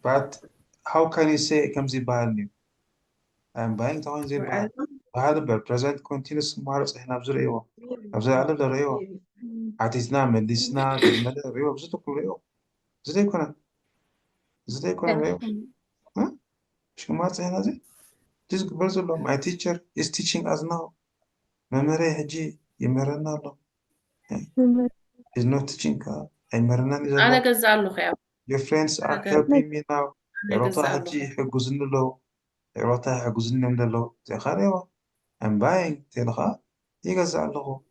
but how can you say كمزي بهالني I'm buying طبعا زي بهال هذا بالpresent continuous مارس إحنا بزر إيوه بزر على الريوه عتيسنا مليسنا قلنا الريوه بزتك الريوه زي كنا ريوه ها شو ما هنا زي just برزو لهم my teacher is teaching us now ممري هجي يمرنا له is not teaching يمرنا أنا نزل جزع له خير your friends are أنا helping me now أنا روتا جزع له هجي حجوزن له روتا حجوزن من له زي خاريوه I'm buying تلقى يجزع له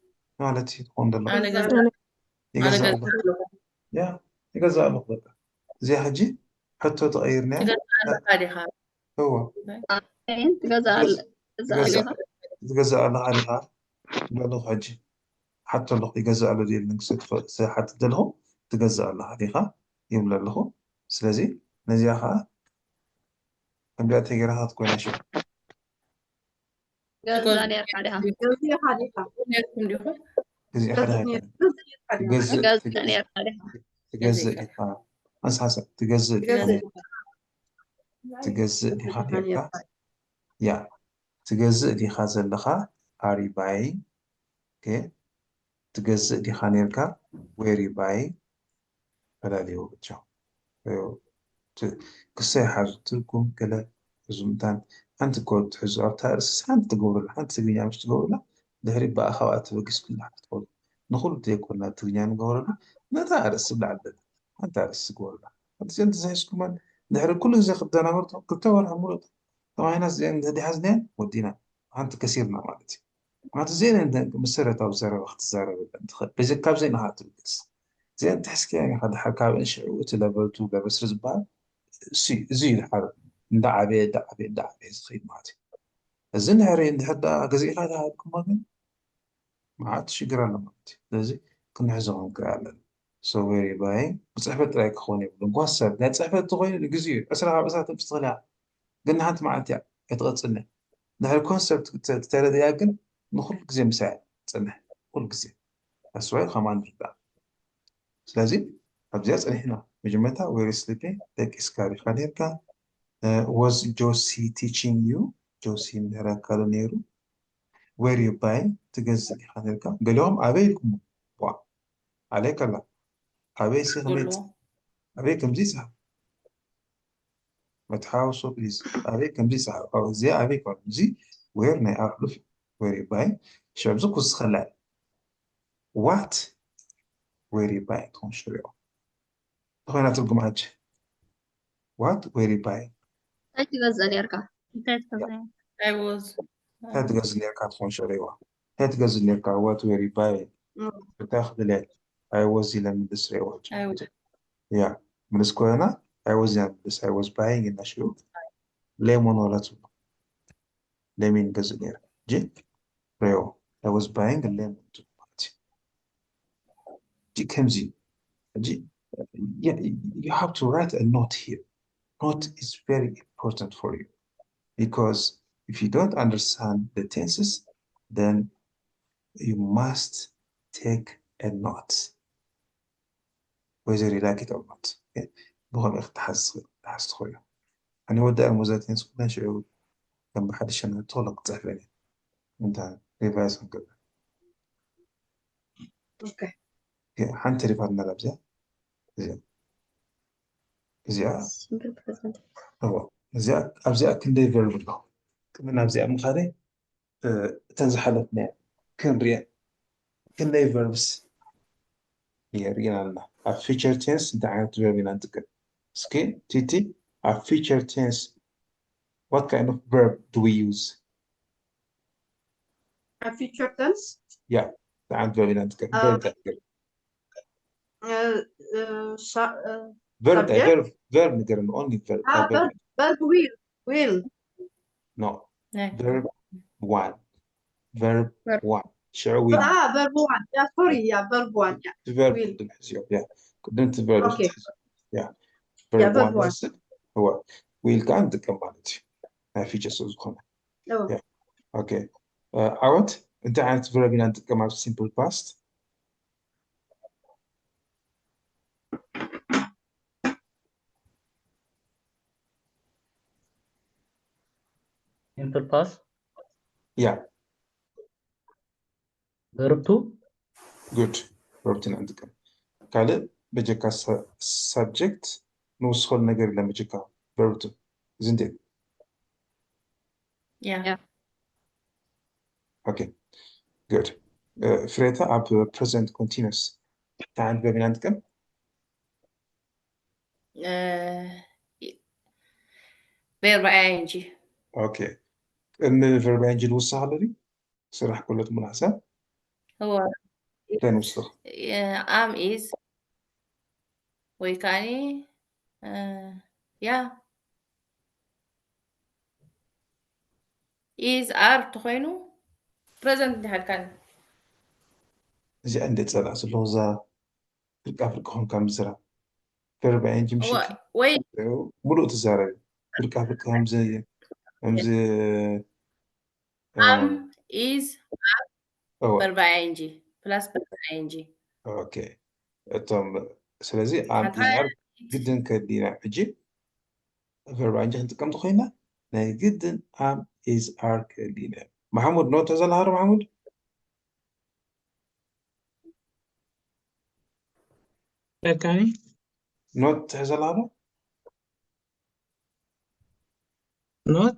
مالتي تكون له أنا جزع يجزع له له يا يجزع له بقى زي حجي حتى تغيرنا تجزع له هذه خير هو تجزع يجزع يجزع له عليها له حجي حتى لو يجزع له دي النكسة ساحة دلهم تجزع له عليها يملا له سلازي نزيها كم جات تجرها تكون شو جزع نير عليها جزية حديقة تجزي حدا تجزع جزع نير عليها تجزع لها بس حسب تجزع تجزع لها يا تجزء دي خازن لها are you buying okay تجزء دي خانيركا where you buying فلا ليو بتشو قصة حاجة تلكم كلا زمتان أنت كنت حزو تارس أنت تقول أنت تقول مش تقول لا دهري بقى خوات بقيس كل حاجة تقول نقول تيكون تقول نقول لا تارس بالعدد أنت تارس تقول لا أنت زي كمان دهري كل زي خدنا مرت كنت ورا مرت طبعا ناس زين دي حزنين ودينا أنت كثيرنا مالتي ما زين أنت مسرت أو زارة وقت زارة أنت بس كاب زين هات القص زين تحس يعني هذا حكى إيش وتلبلتو بس رزبان زي الحرب دعبي خيد ماتي الزين هاري عند حدا قزي هذا كمان ما عادش يقرا لنا ماتي لازم كنا حزون قال so very buying بصحبت رايك خوني بنقصر لا تصحبت تغير قزي اسرع بس تفصلها قلنا انت ما انت يتغصنا ده الكونسبت تترى ياكن نخل قزي مساعد تصنع كل قزي السؤال كمان جدا لازم أبزاز هنا مجمعها وير سليبي لك إسكاري خليركا was Josie teaching you Josie نهرا كالونيرو where you buying تجزء خليركا قال لهم أبيكم وا عليك لا أبي سهمت أبي كم زي سهم ما تحاوسوا بليز أبي كم زي سهم أو زي أبي كم زي where نأخذ where you buying شو بزوج خلا what where you buying تون شريو هنا تلقوا معج what where you buying تجزع نيركا I was هات غاز اللي كانت خون شريوة هات غاز اللي كان وات ويري باي بتاخذ لك I was إلى من دسريوة I was يا من سكوينا I was يعني بس I was buying إن شو ليمون ولا توب ليمين غاز اللي جي ريو I was buying الليمون توب جي كم زي جي yeah, you have to write a note here note is very important for you because if you don't understand the tenses then you must take a note whether you like it or not. Okay? بهم تحس خويا أنا ودي الموزاتين سكنا شعور كان بحدش أنا طولك زعلاني أنت ريفايز كده اوكي حنت ريفايز نلعب زين هو أبزي كندي فيرب له كنا أبزي مخاري تنزح حالتنا كن ريا كندي فيربس هي رينا لنا a future tense أنت عارف فيربين أنت سكين تيتي a future tense what kind of verb do we use a future tense yeah عند فيربين أنت verb subject verb نقرن only verb verb will no Yeah. verb one verb one شعوي verb one yeah sorry yeah verb one yeah verb will بالحزيو yeah قدمت verb okay yeah yeah verb verb one one بس هو will كان تكملت ما في جسد زخمة oh. yeah okay عود أنت عارف verb إن أنت كمان simple past simple past. Yeah, verb 2. good. verb 2 عندك. قال بجيكا subject نوصل نجر لما بجيكا verb 2 isn't it? Yeah. Okay, good. فريتا ab present continuous. تعال بين عندكم. verb ing. Okay. إن verb ing الوصل هذا صراحة كله مناسب. هو تاني وصل. am is ويكاني yeah is are تخينو present دي هالكان زي عندي تسأل سلوزا فرق هون كم زرا verb ing مشي هو وين ملو تزارع فرق هم زي am is verb أوه ing plus verb ing أوكي توم سلازي عم حتى يزعل جدا كدينا أجي verb ing أنت كم تخينا ناي جدا عم is are كدينا محمود نوت هذا الهار محمود كاني نوت هذا الهار not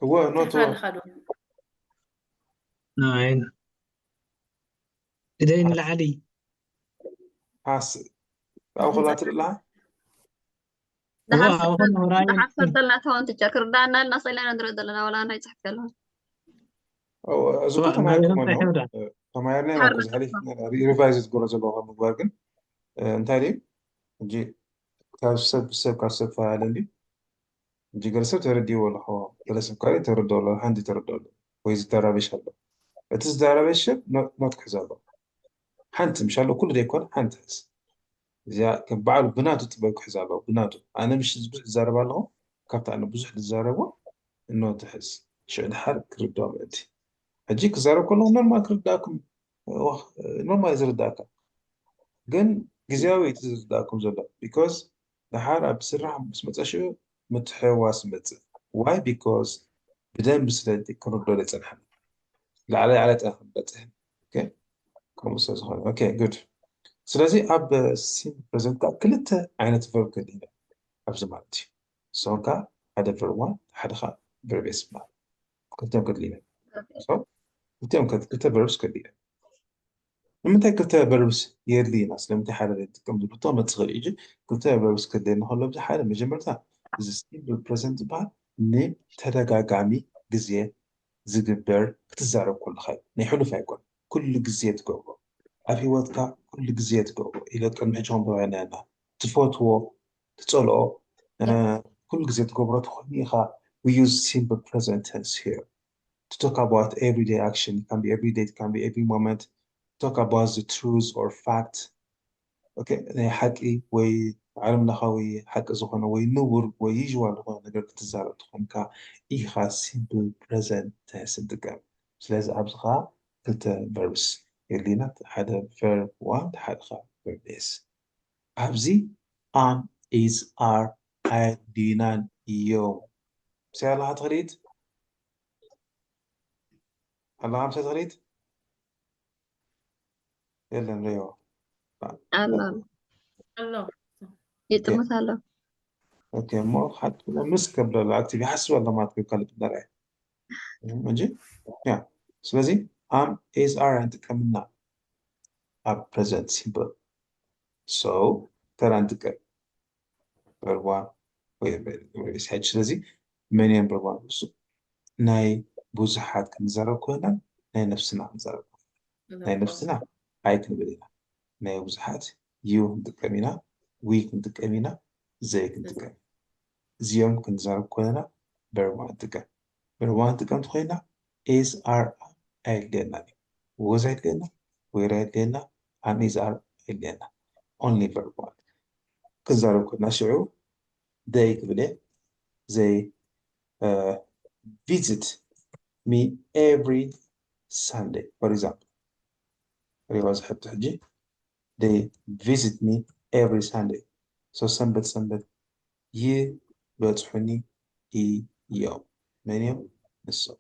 هو نوت تخال هو خدو ناين إذا العلي حاس أو خلات لها هو دحر هون وراي دحر دلنا تون تشكر دانا الناس اللي ندري دلنا ولا أنا يصح كلام أو زكوت ما ما يكون يهم منه حيودا كما يعني أنا دحر كوز عليه ريفايز تقول زلوا هم مباركن انتهي جي كاسب كاسب فعلني جي جلسة تردي ولا هو جلسة كاري ترد ولا عندي ترد ولا ويز درابيش هلا بتز درابيش not كذا حنت مش هلا كل ده يكون حنت هس زي كبعل بناتو تبقى كحزابه بناتو أنا مش بزح زاربه له كابت أنا بزح زاربه إنه تحس شو الحرك ردوا أنتي هجيك زارب كله نورمال كرداكم نورمال يزرداكم جن جزاوي تزرداكم زلا because نحار بسرعة بس متأشوا متحواس مت why because بدين بس لدي كانوا دولة تنحن لا على تنحن بتهن okay كم أستاذ هون okay good سلازي أب سين بريزنت كلتا عينة verb كدينا أب زمانتي سواء كا هذا verb 1 هذا خا verb اسمه كلتا كدينا so كلتا verbs كدينا لما كلتا verbs يرلي ناس لما حالة كم دبطة ما تصغر يجي كلتا verbs كدينا هلا بزي حالة مجمرتها إذا simple present بعد نيم تدقاقامي جزية زجبر كتزارب كل خير نحلو فيكون كل جزية تقوى أفي وقتها كل جزية تقوى إلى كان محجون بعنانا تفوتوا تتصلوا كل جزية تقوى تخنيها we use simple present tense here to talk about everyday action. It can be every day, it can be every moment. Talk about the truth or fact. Okay, حكي وعلم لخوي حق زخنا ونور ويجوا لخنا نقدر تزارع تخون كا إيخا simple present tense دكان. سلاز أبزخا تلتا verbs يلينا حدا verb one حدا خا verb is. أبزي am is are دينان يوم. سيالله تغريد؟ الله عم تغريد؟ يلا نريو. الله الله يتمثل الله اوكي مو حد مسك بالأكتيف يحسب ولا ما تقول قلب الدرع ماشي يا سلازي am is are عندك كملنا are present simple so ترى عندك بروا ويس هاد سلازي منين بروا ناي بوزحات كنزارو كونا ناي نفسنا نزارو ناي نفسنا هاي كنبلينا ناي بوزحات يو عندك أمينة وي عندك أمينة زي عندك زيوم كنزارو كونا بروا عندك برواند كم تخينا is are لنا was لنا were لنا am is are لنا only verb one كنزارو كنا شعو they قبله they visit me every Sunday for example رواز حتى حجي they visit me every Sunday so سنبت ي بتحني يوم من يوم نسو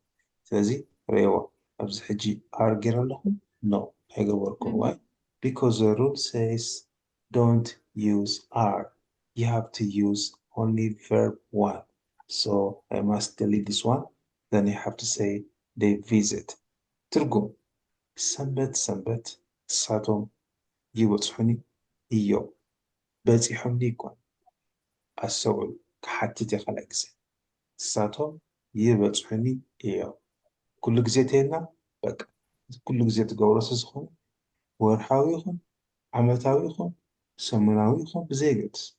سلازي ريوا أبز حجي أرجر لهم no هيجا workون why because the rule says don't use are you have to use only verb one so I must delete this one then you have to say they visit ترجم سنبت ساتهم يوصحني إيو بزحهم ليكون السؤال كحتى خلاكسي ساتهم يبصحني إيو كل جزيتنا بق كل جزيت جورس يخون ورحاوي يخون عمتاوي يخون سمناوي يخون بزيجت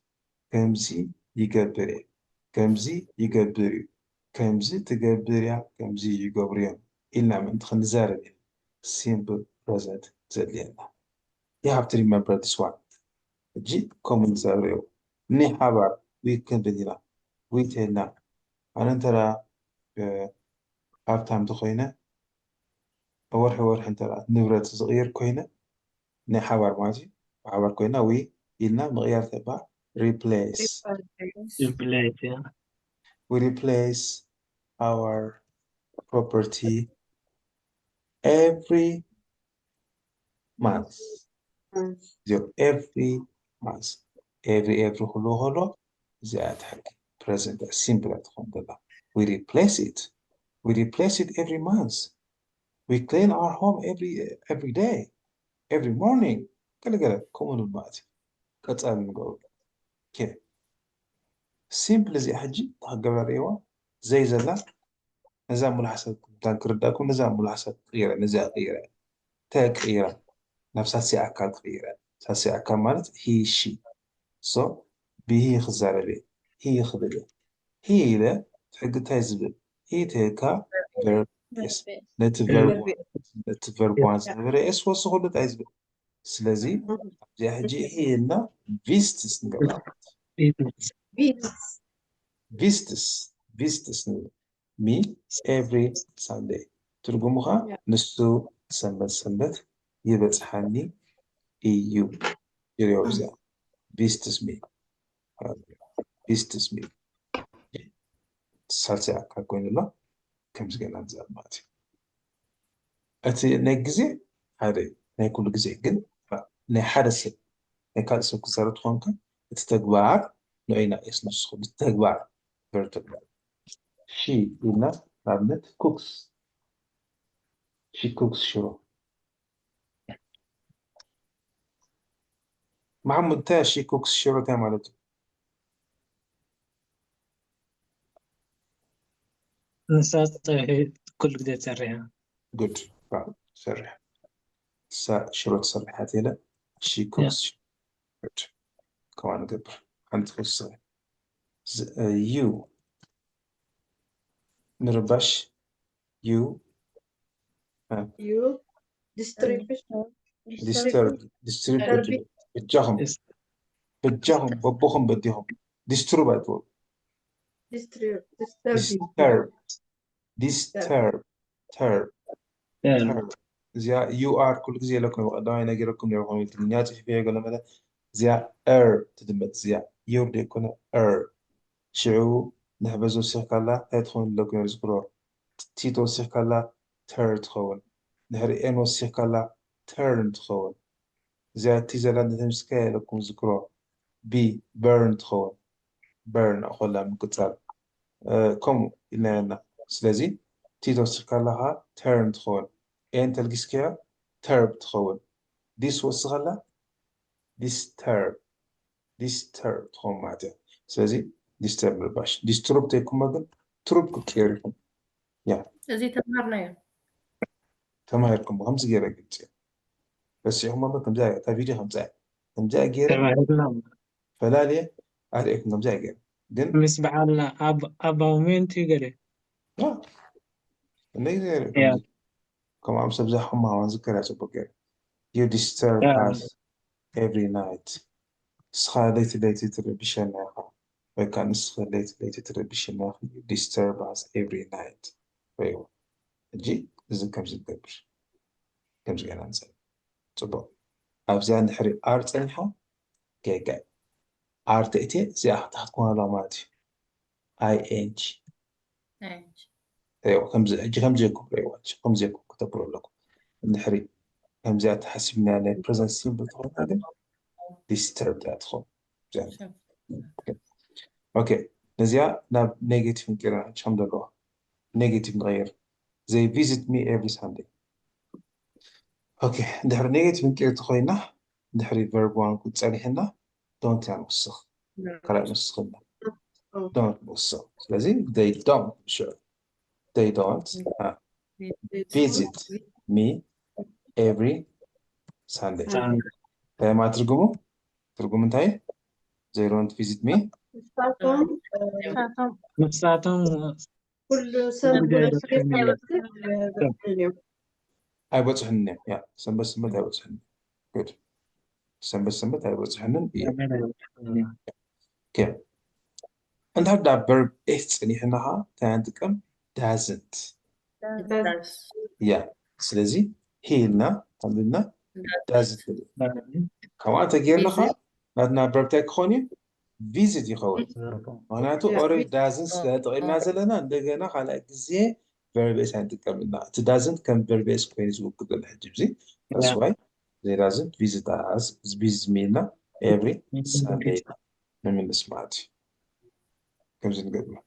كمزي يقبري كمزي يقبري كمزي تقبري كمزي يقبري إلا من تخن زارني simple present زلينا you have to remember this one جي common زاريو ني حبر ويكن بدينا ويتنا أنا ترى هافتام تخينا أور حنترى نبرة صغير كوينة ني حبر ماجي حبر كوينة وي إلنا مغير تبع replace replace we replace our property every month every month every هلو زائد حق present simple we replace it every month we clean our home every day every morning كلا كومن الماتي كتسأل نقول كيف simple زي حجي تحقق ريوا زي زلا نظام ملاحظة تذكر داكو نظام ملاحظة غيره نزاع غيره تاك غيره نفسها ساعة كانت غيره ساعة كان مالت هي شي so به خزارة لي هي خبرة هي إذا تحق تايزبل هي تيكا verb yes let verb one verb اس وصغل تايزبل سلازي زي حجي هي لنا visits نقرأ visits me every Sunday ترجمها نستو سنبت يبتحني EU يريوزا visits me سالسي أكا كوين الله كم زغينا نزال ماتي أتي نيجزي هذا نيكول جزي جن نحدث نكالس كسرت خونك تتجبار نوعنا اسم الصخب تتجبار vertebral she إلنا رابنت cooks she cooks شو محمد تا she cooks شو تا مالته نسات كل قد تسريها good فعلا سرح شروط صرحات له she cooks good كمان قبر عند خصة you نربش you You disturb بتجاهم ببوهم بديهم disturb أتقول disturb زي you are كل زي لكم داينا جركم يرغم الدنيات في يقول لما زي تدمت زي يودي يكون شعو نحبزو سيكالا هيدخون لكم يذكروا تيتو سيكالا تخون نهر إنو سيكالا تخون زي تيزالا نتمسكي لكم يذكروا بي تخون أخولا من كتال كم إلينا سلازي تيتو سيكالا تخون إن تلقسكيا تخون ديس وصغلا disturb تخون معته سلازي disturb الباش disturb تيكم مدن ترب كيركم زي تمارنا تماهركم خمس جيرة قلت بس هم ما كم جاي تفيدي خمسة جيرة فلا ليه عليكم كم جاي جيرة دين مس بعلا أبا ومين تيجري نيجي كم عم سبزحهم ما ذكر أسبوعين you disturb us every night ليتي ترى بشناها وكان ليتي ترى بشناها you disturb us every night أيوة جي إذا كم زبدبر كم زين أنزل تبغى أبزان نحري أرت أنها جاي أرت إتي زي تحتكون علامات ING ايوه خمزة يكون ريواتش خمزة يكون كتبوا لكم النحري خمزة تحسبنا على present simple تكون هذا disturbed أدخل زين اوكي نزيا ناب negative نكرا شام دلوا negative نغير زي visit me every Sunday اوكي دحر negative نكرا تخوينا دحري verb 1 كنت سألي هنا don't يعني وسخ قرأ نسخ لنا don't وسخ لازم they don't sure they don't visit me every Sunday. ما ترجمه؟ ترجمه انتهي؟ They don't visit me. مساتهم كل سنة I was him. Yeah. Sambas I was him. Good. Sambas I was him. Yeah. Okay. And how that verb is اللي هنا عندكم doesn't. Yeah. سلزي هنا عندنا doesn't. كمان تغير لها بعدنا verb تاعك خوني visit يخون. معناته already doesn't تغير نازلنا عندنا على جزء verb is عندكم لنا. It doesn't كم verb is كويس وكذا الحجب زي. That's why they doesn't visit us. Visit me na every Sunday. من السمات. كم زين قبل.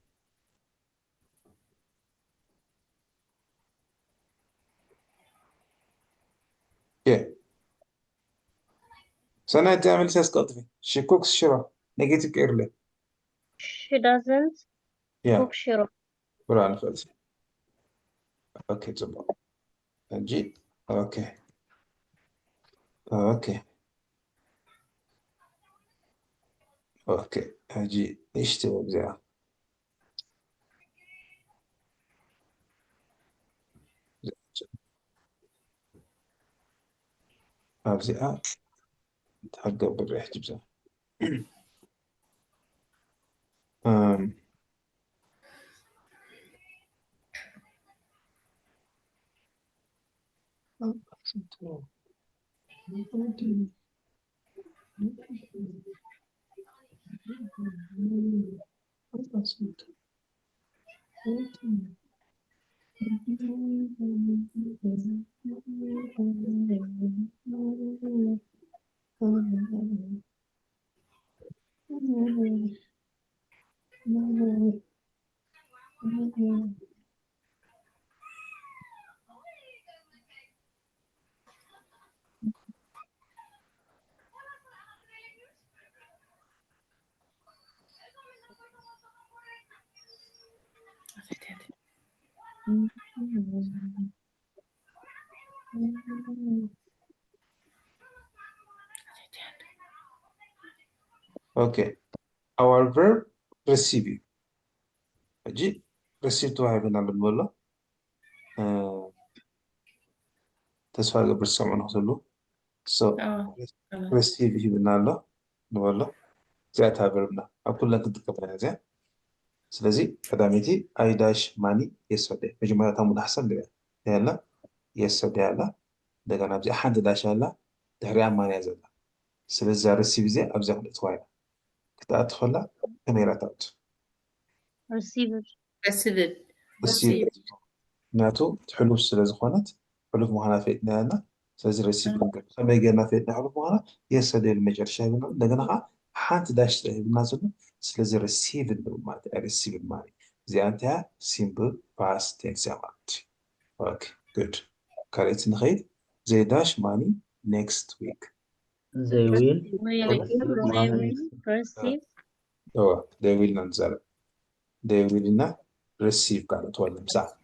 Yeah. سنة تعمل ساس قطفي. She cooks shiro. Negative early. She doesn't cook shiro. قرآن خالص. Okay تمام. نجي. Okay. Okay. Okay. نجي. إيش تبغى بزاف. أبزي تحقق بالريح جبزة. Okay. Our verb receive. أجي receive تو هاي بنعمل ولا تسوى قبل السمع نحصله so receive هي بنعمله ولا زيادة verbنا أقول لك تقبل زين سلزي قدامتي I dash money yesterday بجملة تامل أحسن ليه يلا yesterday لا ده كان أبزي أحد dash لا تهري عن ماني أزلا سلزي receive زي أبزي أخذ توينا كده أدخل كاميرا تاوت receive ناتو تحلو السلزي خونت حلو مهنا فيتنا أنا سلزي receive نقول خما يجينا فيتنا حلو مهنا yesterday المجر شايفنا ده كان حد dash ده بنازله سلزي receive المات receive الماني زي أنتها simple past tense amount. Okay, good. Correct نخيل. They dash money next week. They will receive. Oh, they will ننزل. They will not receive كانت ولا مساعد.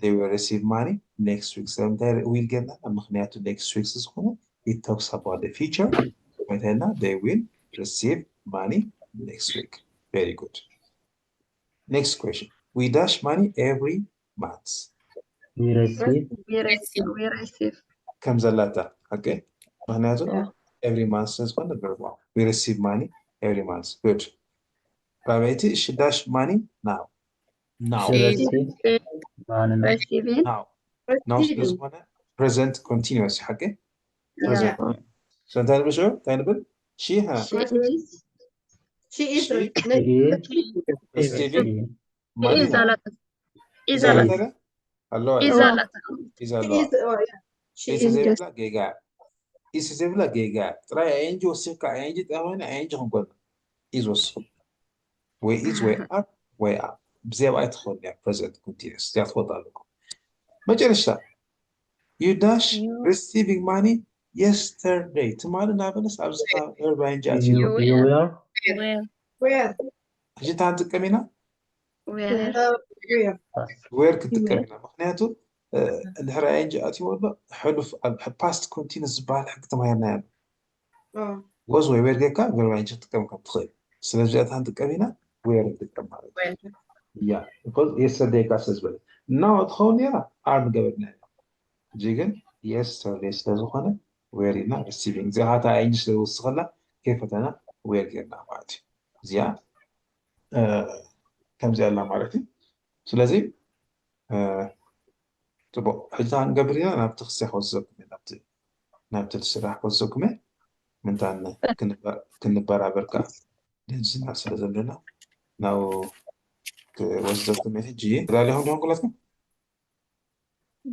They will receive money next week. So they will get that. أما خنياتو next week سخونة. It talks about the future. مثلا they will receive money next week. Very good. Next question. We dash money every month. we receive we receive كم زلاتا okay معناته every month is one verb one we receive money every month good فبيتي she dash money now she receive receiving now is one present continuous حكي present so تاني بشو تاني بل she ها she is receiving money now إذا Is. لا Hello. إذا لا Is a She lot. is, oh, yeah. She Is is. a bla gega. Is a bla gega. Try angel sika angel tahona angel هنقول. Is was. Way is way up way up. بزي وقت خلنا present continuous. تفضل لكم. ما جرشت. You dash You receiving money yesterday. Tomorrow نابلس أبزها أربعين جاتي. You were. were Where? جيت عند كمينة. where Where? وير كنت كمينة. مخنياتو الهراء جاتي ولا حلف past continuous بعد حق تماينا. Oh, was وير جيكا أربعين جات كم كم تخيل. سنجات عند كمينة وير كم هذا. Where? Yeah, because yesterday classes well. Now at home yeah, I'm governor. جيجن yesterday سلزخنا ويرنا receiving زي هذا إنجلش لو استغلا كيف أنا ويرنا بعدي زيا كم زي الله معرفتي سلازي تبغى حتى نقبلنا نبت خسيخ وزكم نبت السلاح وزكم من تاعنا كنا برا بركة نجينا سلزلنا ناو وزكم يجي لا لهم دون قلتكم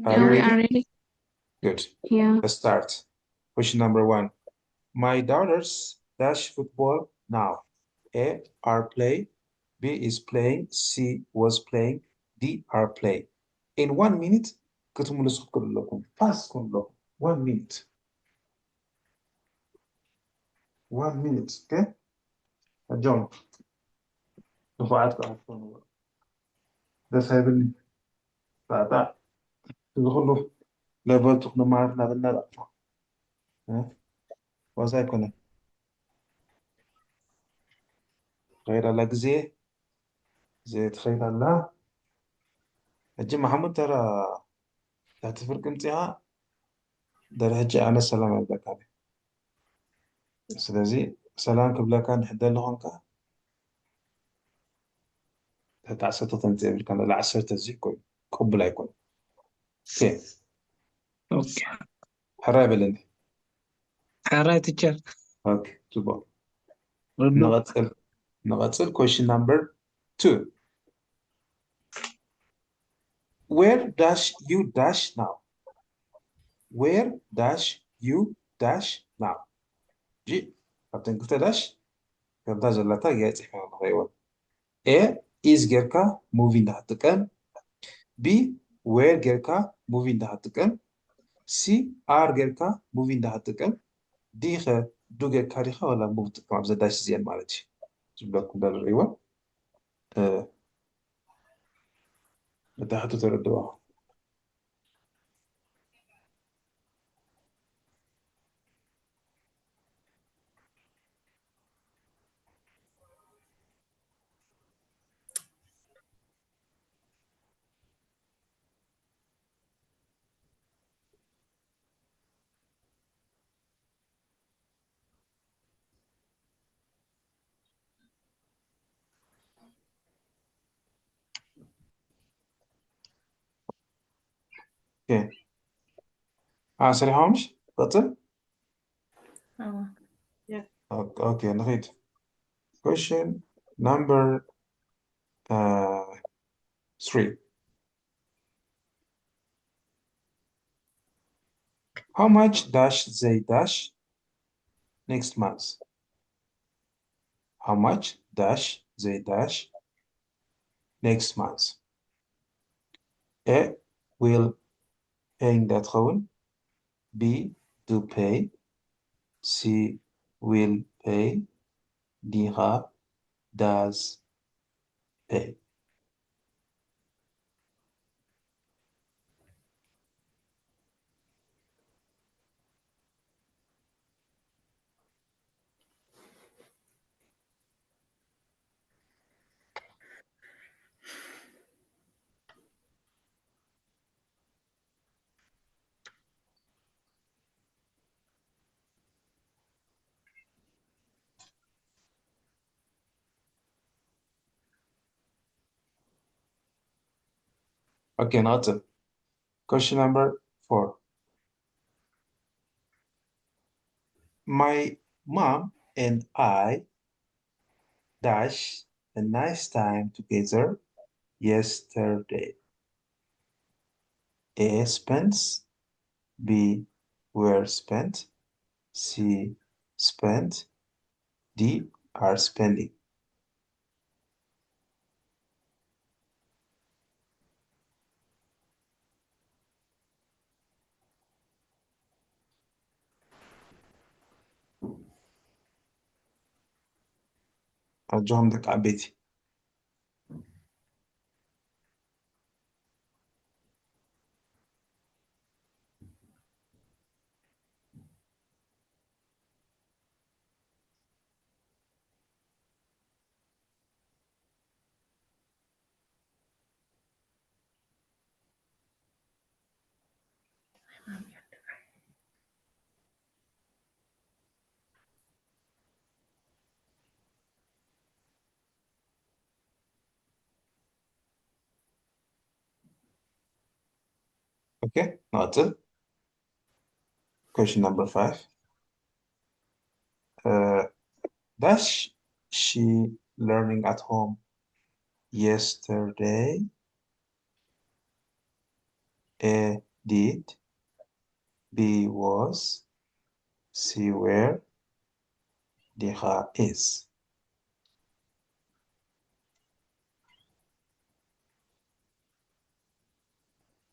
Are you we ready? are ready. Good. Yeah. Let's start. Question number 1. My daughters dash football now. A are play, B is playing, C was playing, D are play. In 1 minute, كتملص كلكم. Fast كلكم. 1 minute. 1 minute. Okay? John. رفعتك عفوا. ده سايبني. بعد تدخلوا level تخنا معرفنا بالنار. وزايكونا. غير لك زي تخيل الله. أجي محمد ترى تعتبر كنتها درجة أنا سلام البكاري سلازي سلام قبل كان حدا لهونك تعسرت تنتظر كان لا عسرت زيكوي قبل يكون كيف اوكي حرابة لنا حراي تيتشر أوكي تبا ربنا نغتل question number 2 where dash you dash now where dash you dash now جي كابتن قلت dash كابتن جلتا جايز إحنا نغير A is جيركا moving ده تكن B where جيركا moving ده تكن C are جيركا moving ده تكن D خ دو جيركا ريخا ولا move تكن بزا داش زين مالتي جبلكم دار الريوة ده حتى تردوها اوكي سريعهمش بطل اوكي نغيد question number 3 how much dash they dash next month how much dash they dash next month A will paying that home B do pay C will pay D does pay okay now question number 4 my mom and I dash a nice time together yesterday A. Spends. B. Were spent. C. Spent. D. Are spending. أرجوهم دك عبيتي. Okay, noted. Question number 5. Does she learning at home yesterday? A. Did. B. Was. C. Were. D. Is.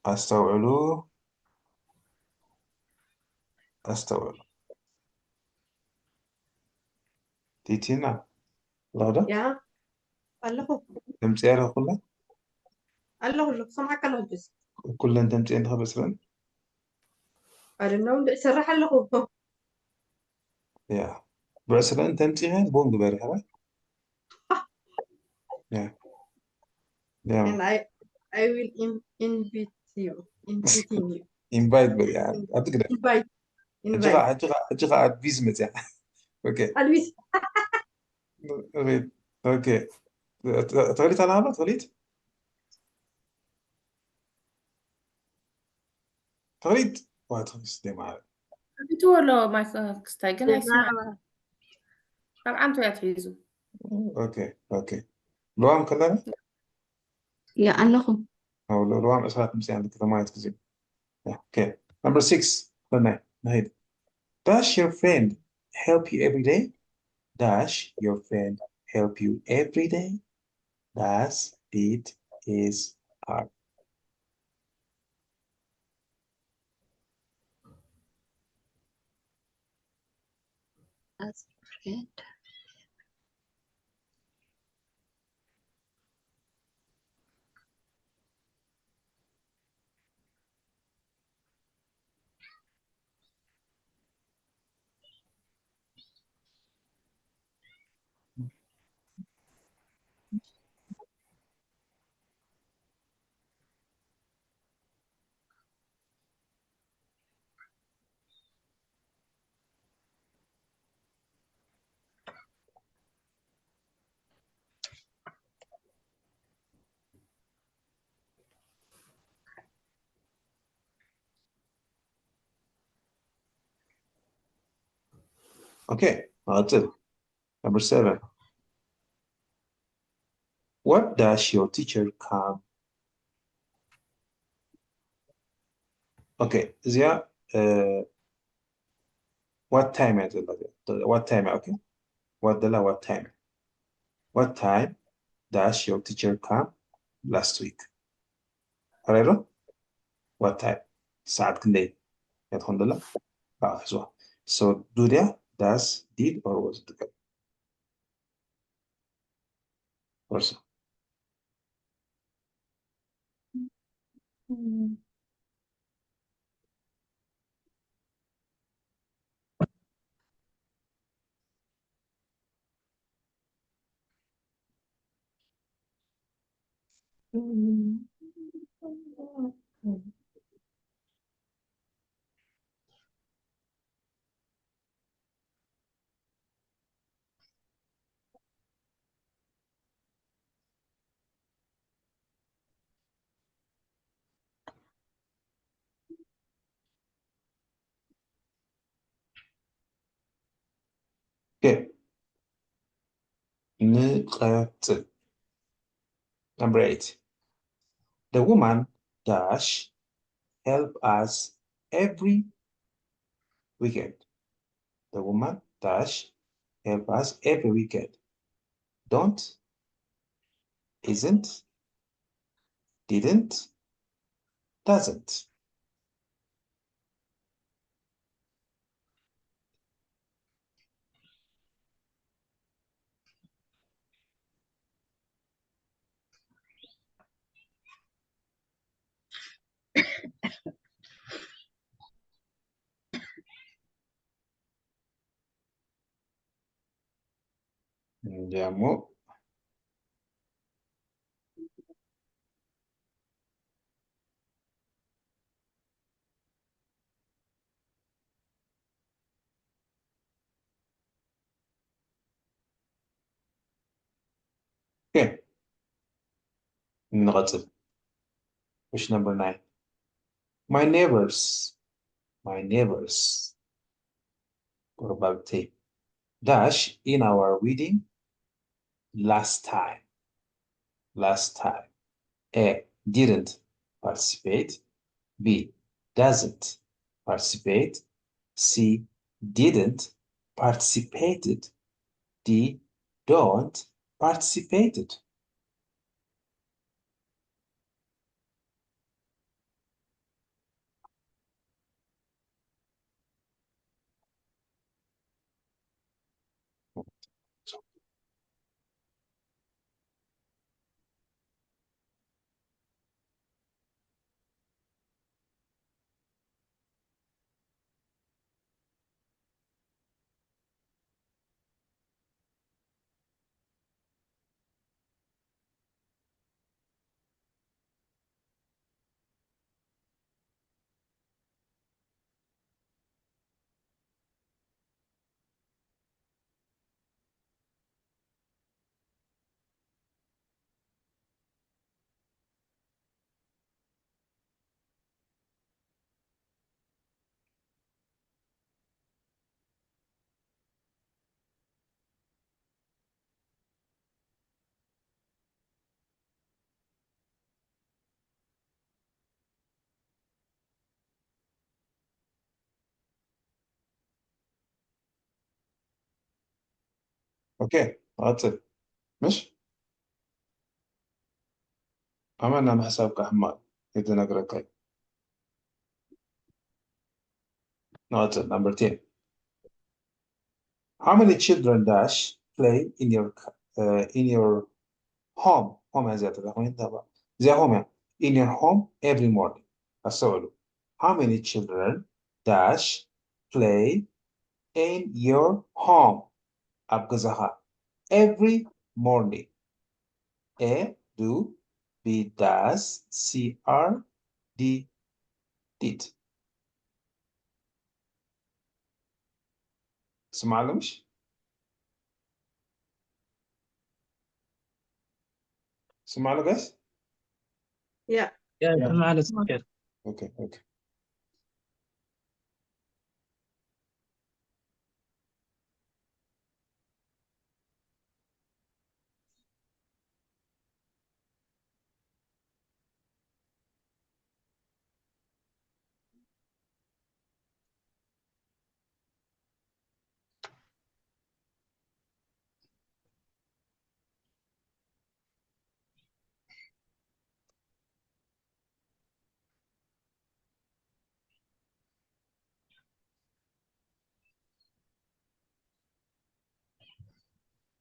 استوعلوا. تيتينا غدا يا الله تمسيارها كلها الله سمعك الله بس كلها انت تمسيارها بس رن I don't know سرح الله يا بس رن تمسيها بونج بارها يا and يا I will invite you invite بي يعني أتقدر invite أجرا أدفيز متى أوكي Alvis أوكي تغليت أنا هلا تغليت واحد خمس دي معي بتو ولا ما كستاجن هاي سمع طبعا تو يتحيزو اوكي لوام كلنا يا أنهم او لوام اسرات مسي عندك كذا ما يتكزين اوكي number 6 قلنا نهيد does your friend help you every day does your friend help you every day does it is are That's friend. okay that's it number 7 what does your teacher come okay Zia what time is it what time okay what time what time does your teacher come last week alright what time ساعة كندي يدخل دلها حفظوها so do there does did or was it together also okay نقاتل number 8 the woman dash help us every weekend. The woman dash help us every weekend. Don't, isn't, didn't, doesn't. Andiamo. Okay. نغتب. Which number 9? My neighbors. My neighbors. Probability. Dash in our wedding last time. Last time. A. Didn't participate. B. Doesn't participate. C. Didn't participated. D. Don't participated. Okay, that's it. مش عملنا بحسابك أحمد إذا نقرأ. That's it. Number 10. How many children dash play in your home? Home has that. home in your home every morning. السؤال. How many children dash play in your home? أبغزها. Every morning. A. Do. B. Does. C. Are. D. Did. سمعلمش؟ سمعلو guys؟ Yeah. يا سمع سمع. Okay, okay.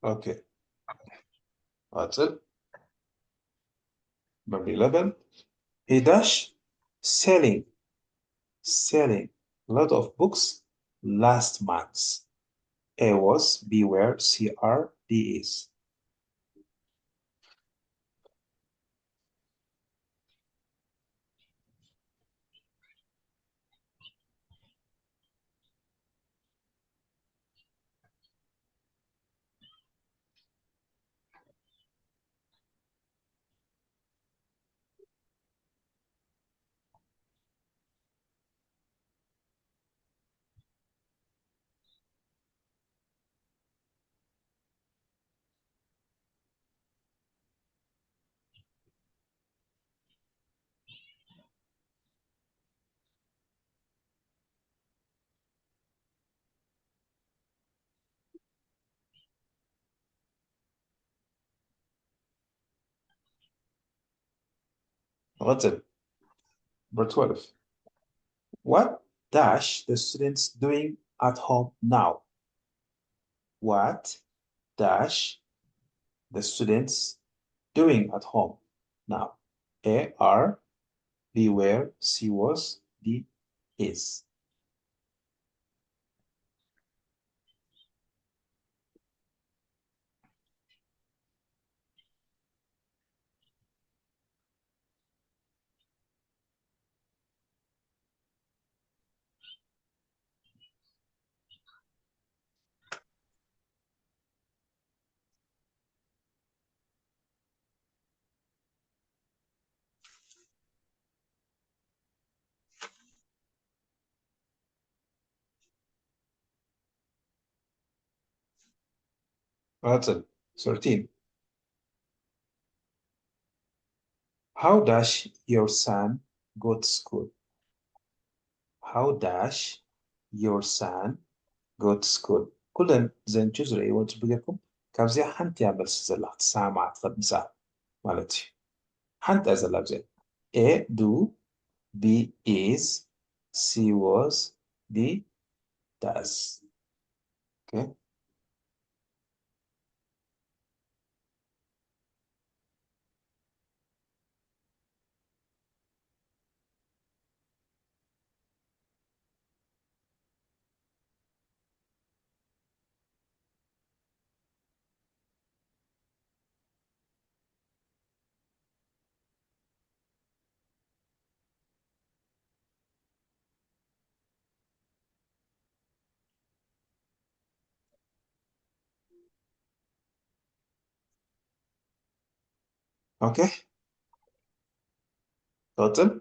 Okay, that's it. Number 11. He dash selling a lot of books last month. A was, B were, C are, D is. نغتل. Number 12. What dash the students doing at home now? What dash the students doing at home now? A are, B were, C was, D is. Rattle. 13. How does your son go to school? How does your son go to school? كلن زين جزر أي وجه بقولكم كابزي حنت يا بس زلات سامع تخبصا مالتي حنت أزلا زين A do, B is, C was, D does. Okay. Okay. Total.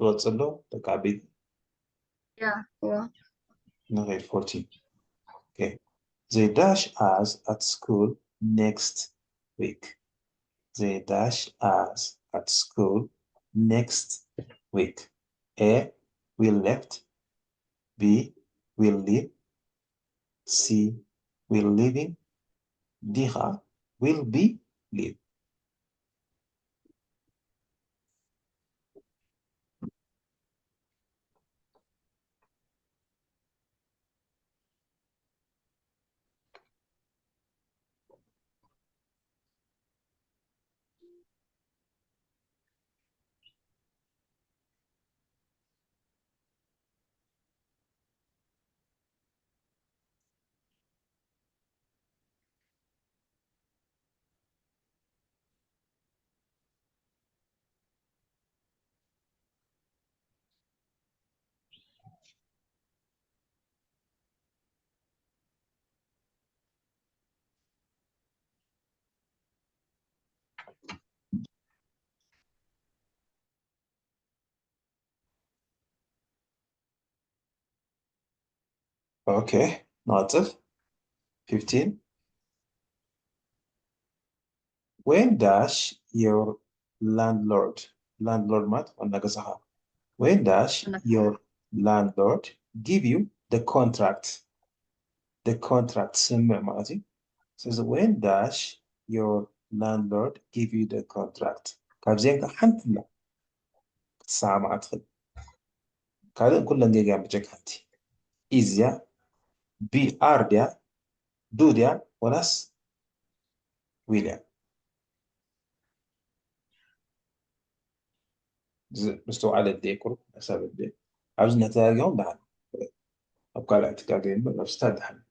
توصل the cabin. Yeah. هو. No, 14. Okay. They dash us at school next week. They dash us at school next week. A, we left. B, will leave. C, will leaving. D, will be leave. Okay, noted. 15. When does your landlord mat on Nagasaha? When does your landlord give you the contract? The contract says when does your landlord give you the contract? كابزين حنت لا ساعة ما أدخل كذا كل نجي عم بجك هنتي إزيا بي أرديا دوديا وناس ويليام مستوى على الديكور حساب الديك عاوز نتاجهم بعد أبقى على اعتقادين من أستاذ حن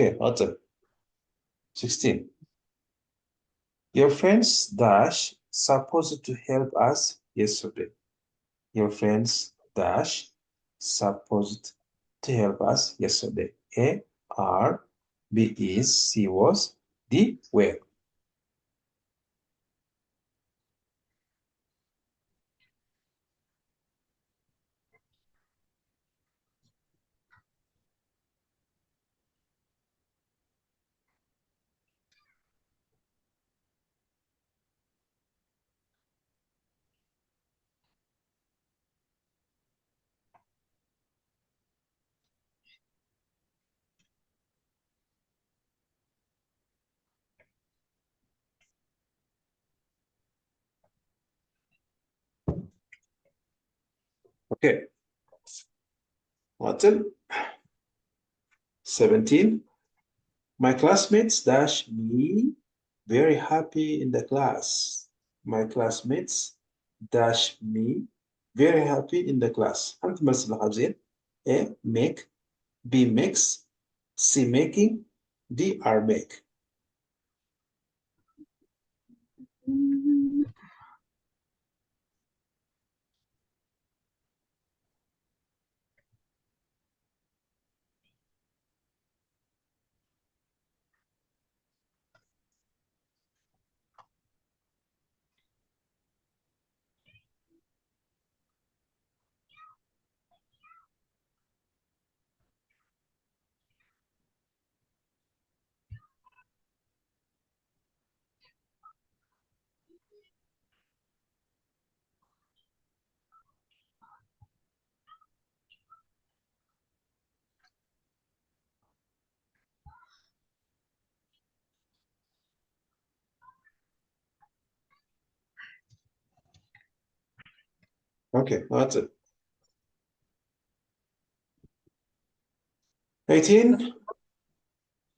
Okay, what's up? 16. Your friends dash supposed to help us yesterday. Your friends dash supposed to help us yesterday. A are, B is, C was, D were. Okay. What's it? 17. My classmates dash me very happy in the class. My classmates dash me very happy in the class. أنت مرسل حاجزين. A make, B makes, C making, D are make. Okay, that's it. 18.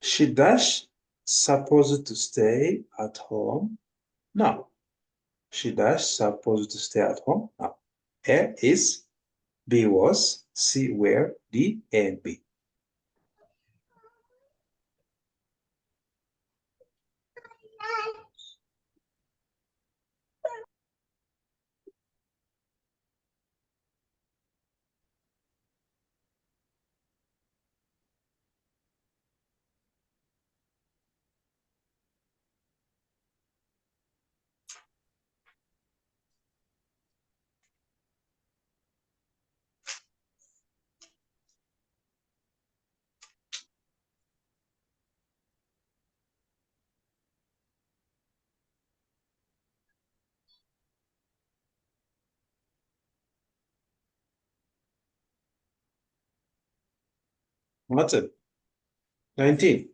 She dash supposed to stay at home. No. She dash supposed to stay at home. No. A is, B was, C were, D and B. What's it? 19.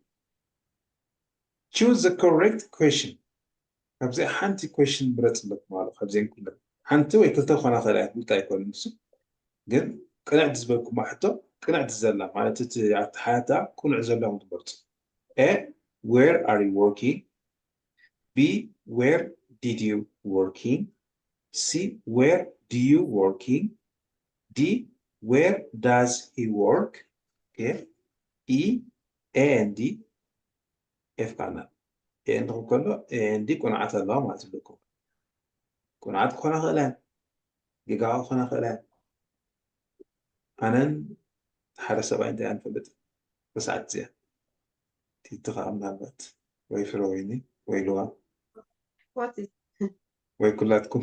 Choose the correct question. خبزي حنتي question برات لك مالو خبزين كلهم حنتي ويكلتا خنا خلاص متى يكون نفسه جن قنعت زبالكم ما حتى قنعت زلا معناتها حياتها كون زلا متبرت. A where are you working? B where did you working? C where do you working? D where does he work? Okay. E A and D F كان عندهم كله عندي قناعات الله ما تبلكم قناعات خنا خلان يقعوا خنا خلان أنا حدا سبعين دي أنفلت بس عتزيا تيتغى أمنابات ويفرويني ويلوها What is ويكلاتكم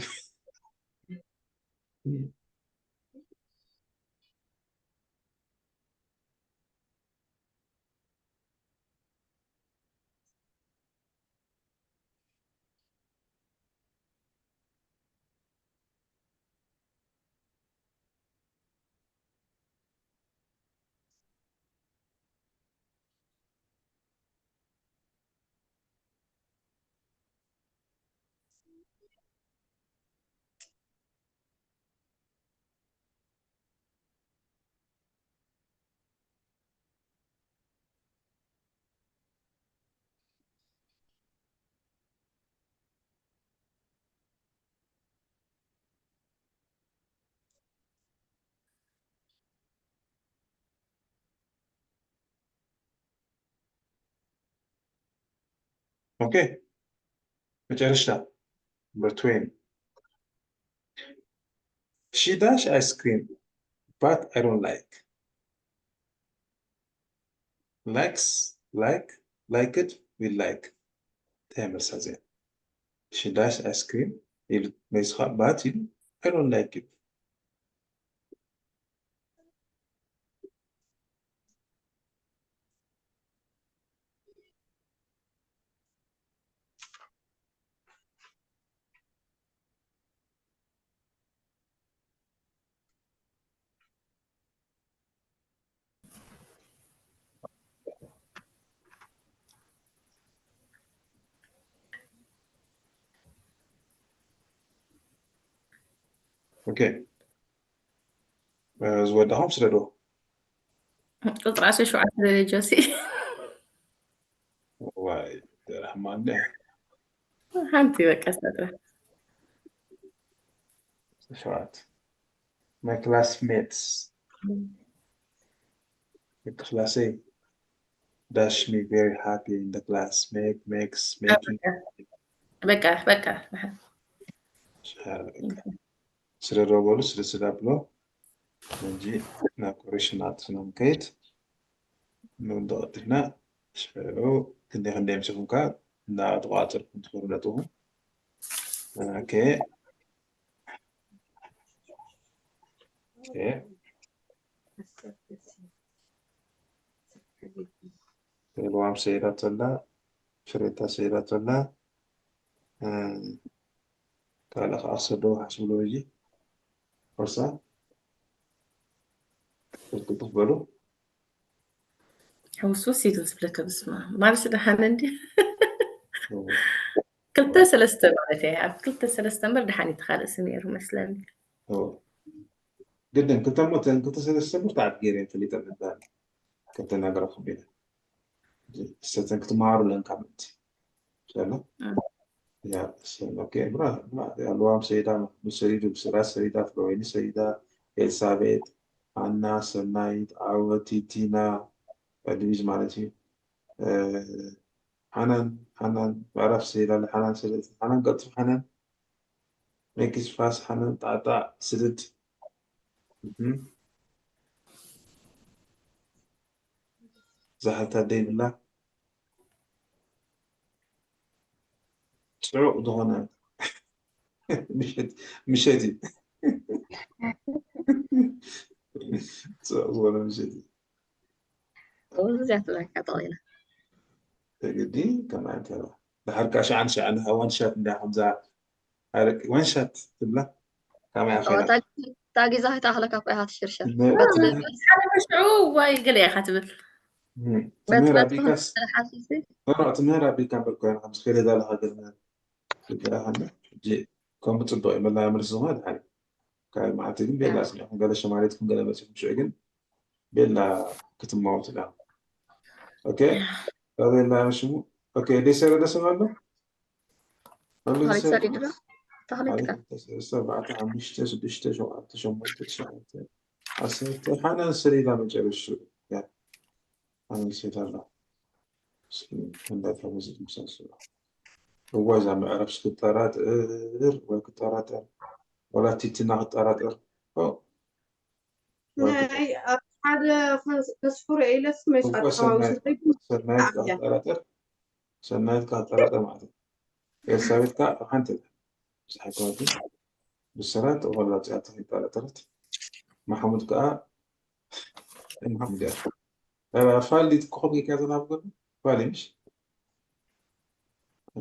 Okay. مجرشتا. Number 20. She does ice cream, but I don't like. Likes, like it, we like. تعمل سازين. She does ice cream, but I don't like it. Okay. زودهم سردو. قلت راسي شو عسل جوسي واي الرحمن ده. هانتي بك أستاذ شوات. My classmates. The class A. Dash me very happy in the class. Making. بكا سردو بولو سردو نجي ناكوريشنات نمكيت نضغط هنا شو كنا خندم شوفنكا نا تقاطر كنت خرلتهم اوكي الوام سيرة الله شريطة سيرة الله قال أخ أصدو حسبلو يجي فرصة تقبلوا هو سوسي تسبلك بسمع ما بس ده حنندي كلتا سلسته مالتي كلتا سلسته مرد حاني تخالص سمير مثلا جدا كنت سلسة مرتعب جيرين في اللي تبدأ كنت نقرأ خبيرة كنت معارو لن كامنت شالا يا سلام اوكي برا الوام سيدة مسريد وبسرعة سيدة فلويني سيدة إلسابيت أنا سنايد عوتي تينا أدويز مالتي حنان بعرف سيدة حنان سيدة حنان قطف حنان ميكس فاس حنان تعطى سيدة زحلت الدين الله شعوق دغنا مشيتي ولا مشيتي وزعت لك طويلة تقدي كمان ترى لحركة شعنها وان شات ده حمزة هارك وان شات تبلا كما يخينا تاقي زاهي تاهلك في هات الشرشة أنا مشعوب واي قال يا خاتب تمهر أبيكاس تمهر أبيكا بالكوين خمس خير هذا لها قلنا هنا جي كم تصدق إما لا يمرس زمان يعني كان مع تجين بيلا اسمه قال شماليتكم قال بس مش عقل بيلا كتب موت لا اوكي هذا لا شو اوكي دي سير ده سؤال هاري ساري درا تهلك سبعة خمسة سدسة سبعة ثمانية تسعة عشرة حنا سري لا مجال الشو يعني أنا نسيت هذا من ذا فمزت مسلسل هو إذا ما عرفش كتارات ولا كتارات ولا تيتنا كتارات هاي هذا فسفور إلى اسمه سنايت كاتراتر معنا يساوي كا حنتل صحيح بالسرعة ولا تعطي تلاترت محمود كا محمود يا لا فالي تكوبي كذا نابغل فالي مش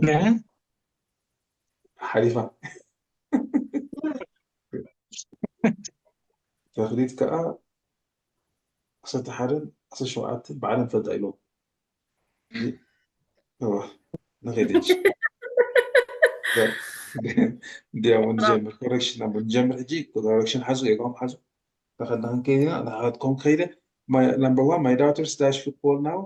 نعم حليفة تغريد كا أصل تحرر أصل شو عات بعدين فدايلو هو نغيدش دي أول نجمع كوركشن أبو نجمع هجي كوركشن حزو يقوم حزو فخدنا كيدنا ناخدكم كيدا number one my daughter's dash football now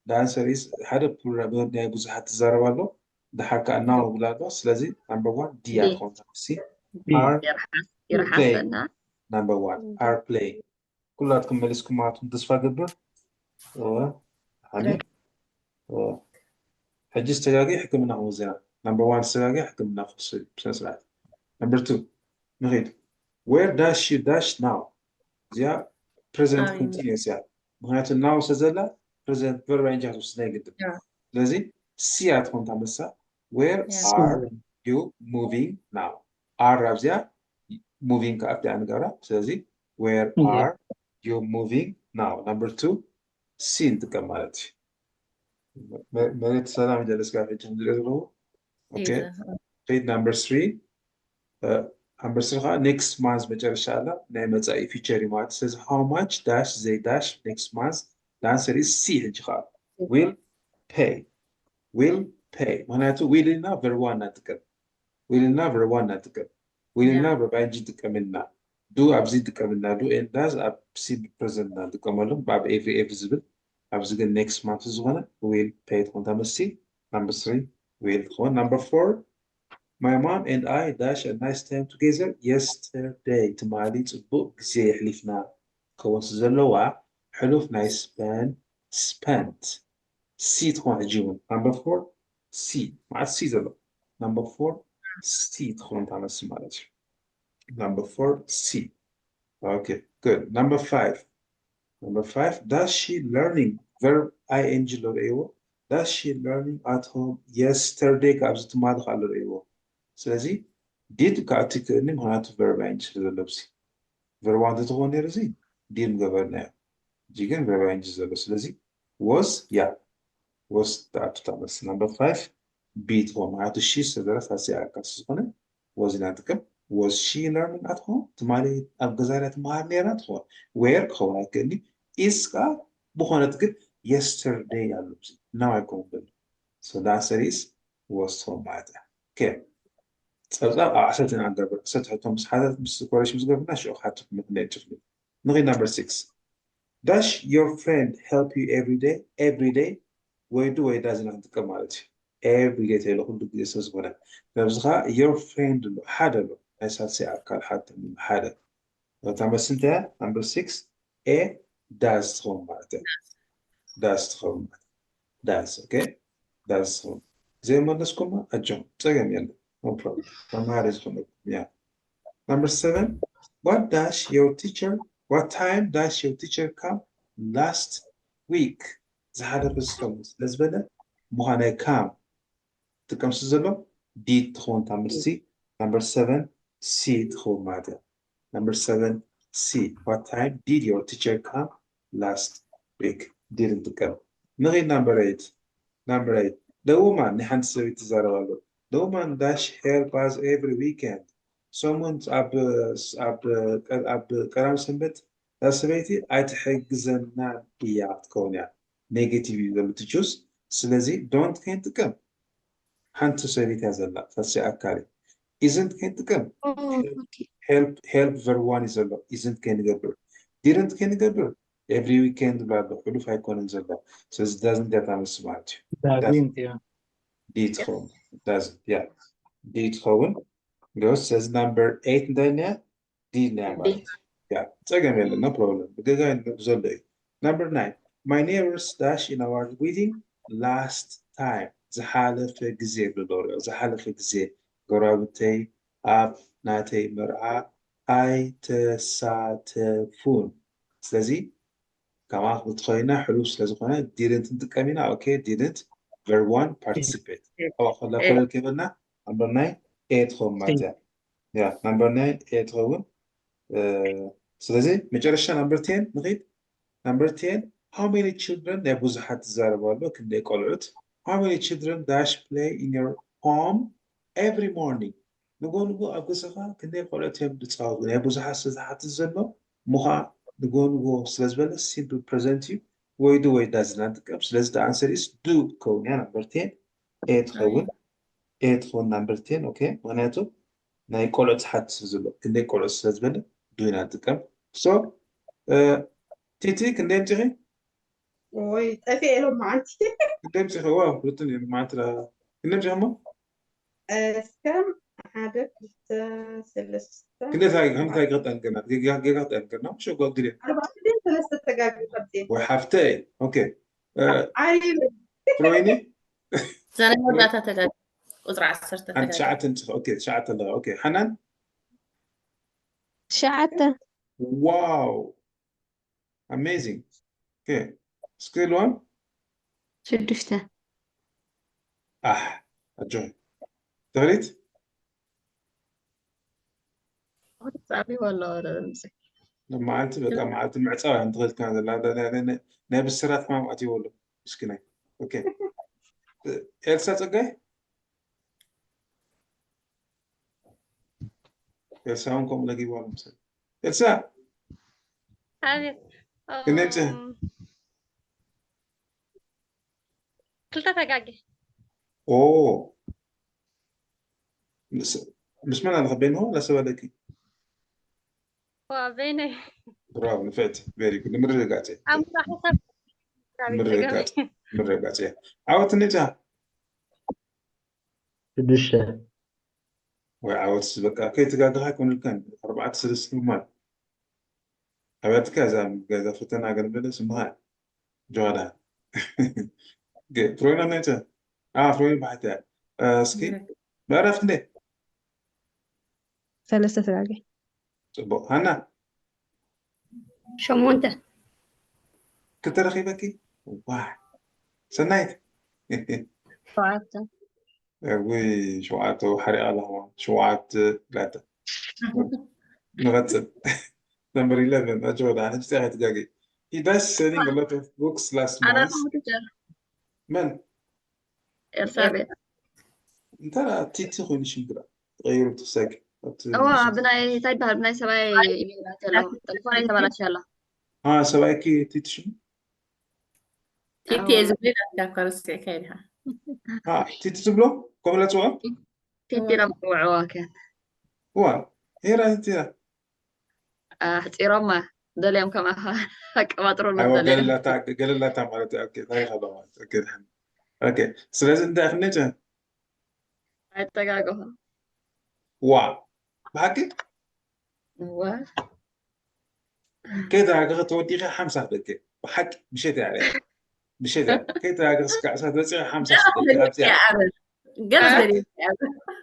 the answer is حدا بروبلم ده بزحت الزربالو ده حكى أنه ولاده سلازي number one دي أكون سي are play number one are play كلاتكم ملسكم معكم تصفى قبل يعني حجي استجاقي حكمنا وزنا number 1 استجاقي حكمنا خصوصي بسرعة number 2 نغيد where does she dash now زيا present continuous يعني معناته now سزلا present verb ينجح وسنة قدام لازم سي تكون تعملها where are you moving now are رابزيا moving كأبدأ عن قرا سلازي where are you moving now number 2 سي انت كمالتي مريت سلام جالس قاعد يجمع له اوكي read number 3 number 3 next month بجرش على نعمة زي feature remark says how much dash they dash next month the answer is C هجخال will pay معناته will لنا verb 1 نتكلم will لنا verb 1 نتكلم will لنا verb يجي تكملنا do أبزي تكملنا do and does أبسي present نتكملهم باب every visible أبزي next month زغنا will pay تكون تمسي number 3 will تكون number 4 my mom and I dash a nice time together yesterday تمالي تبوك زي حلفنا كون سزلوا حلف nice spent C تكون عجيبا number 4 C مع C زلو number 4 C تكون تعمل السمالات number 4 C okay good number 5 does she learning verb ing لو does she learning at home yesterday كابزت ما دخل لو سلازي did كاتيكني معناته verb ing ስለለብሲ verb አንተ ተሆነ ረዚ did ገበርና ጂገን verb ing ዘሎ ስለዚ was was that ታመስ number 5 be تሆነ معناته she ስለደረስ አሲ አካስ ሆነ was ናትከም was she learning at home ትማሊ ኣብ ገዛላት ማር ነራ ትሆን where ከሆነ ከኒ is ካ በሆነት ግን yesterday ያሉብሲ now አይቆምብል so the answer is was home ማለት okay صار عشان عندنا ستة مس حدث مس كورش مس قبلنا شو حتى مثل نغي number 6 does your friend help you every day where do it doesn't have to come out every day تلو كل دقيقة سوزنا فبزخا your friend حدا له أساسي أكل حتى من حدا تعمل سنتها number 6 a does home مالته does okay does home زي ما نسكما أجمع تجمع يلا no problem. Yeah. Number 7. What time does your teacher come last week? زهذا بس لازم مهنا كام تكم سزلو دي تخون تعمل C. Number 7 C تخون ماذا. Number 7 C. What time did your teacher come last week? Didn't come. نغي number 8. The woman نحن سوي تزارغلو. The woman dash help us every weekend. Someone's up كلام سنبت سبيتي أتحجزنا بيا تكونيا negative إذا بتجوز سلزي don't can't come حنت سبيتي هذا لا فسي أكاري isn't can't come help verb 1 is a lot isn't can't go didn't can't go every weekend بلا حلو هيكون إنزل so it doesn't get I'm smart doesn't yeah did home doesn't yeah did home goes says number 8 then yeah did number yeah second no problem number 9 my neighbors dash in our wedding last time زحالف جزء بالدور زحالف جزء قرابتي أب ناتي مرعى أي تساتفون سلزي كما بتخيلنا حروف لازقنا didn't تكملنا okay didn't verb 1 participate أو خلا كل كلمة number 9 8 ماذا yeah number 9 8 سلزي مجرشة number 10 نغيب number 10 how many children نبوز حد زاربالو كن يقولعت how many children dash play in your home every morning نقول أقصها كن يقولعت يبدو تصاغ نبوز حد زاربالو مها نقول سلزبال simple present you why do it does not come so the answer is do كون number 10 8 number 10 okay معناته ناي قولعت حد زاربالو كن يقولعت سلزبال do not come so تيتي كندم تغي وي طفي لهم معنتي كندم تغي واو بلطني معناتها كندم تغي مو كم هذا سلسة كندم تغي هم تغي قط أنكرنا دقيقة قط أنكرنا شو قال دليل 4 3 دقائق خبزين وحفتي أوكي عايز فرويني زنا موداتا تجاج قصر 10 أنت تجاج شعت أوكي شعت الله أوكي حنان 9 واو amazing أوكي سكيل 1 6 أجون تغريت صعبي ولا نمسك لما عملت بقى عملت المعصاة أنت غلط كان لا نبي السرات ما أتي ولا مسكينة أوكي إلسا تقول إلسا هونكم لقي ولا مسك إلسا هذه كنت كلتا تقاقي أوه مش معنى الغبينه لا سوى لك وبيني برافو نفعت فيري جود من رجعتي عم حسب من رجعتي عاوت النجاح 6 وعاوت بقى كي تقاقها يكون كان 4 سنين مال عاوت كذا فتنا قبل اسمها جوانا فروينا نجاح فروين بعدها سكي ما عرفت ليه 3 تجاج هنا شو مو انت كنت رخيبك واحد سنايت وعدت وي شوعات وحرق الله شوعات ثلاثة نغتل number 11 أجود أنا اشتغلت دقيقة he does selling a lot of books last انا month رقم تجار من ارسابي انت لا تيتي خويني شنقرا غيروا تساك هو بناي تايبها بناي سباي ايميلات يلا تلفوني تبع شاء الله سواكي تيتي شنو تيتي زبيدة كاكار السكينها تيتي تبلو قبل سؤال تيتي ربع واكن هو هي راي تيرا حتيرما دليم كما حق ما ترون ايوه دليم قال لا تعمل اوكي هاي خلاص اوكي سلازم ده خنيتها التقاقه وا بحكي و كده اغا توديها 5 دقيقة بحكي مشيت عليه مشيت كده اغا ساعة تصير 5 دقيقة يا عرب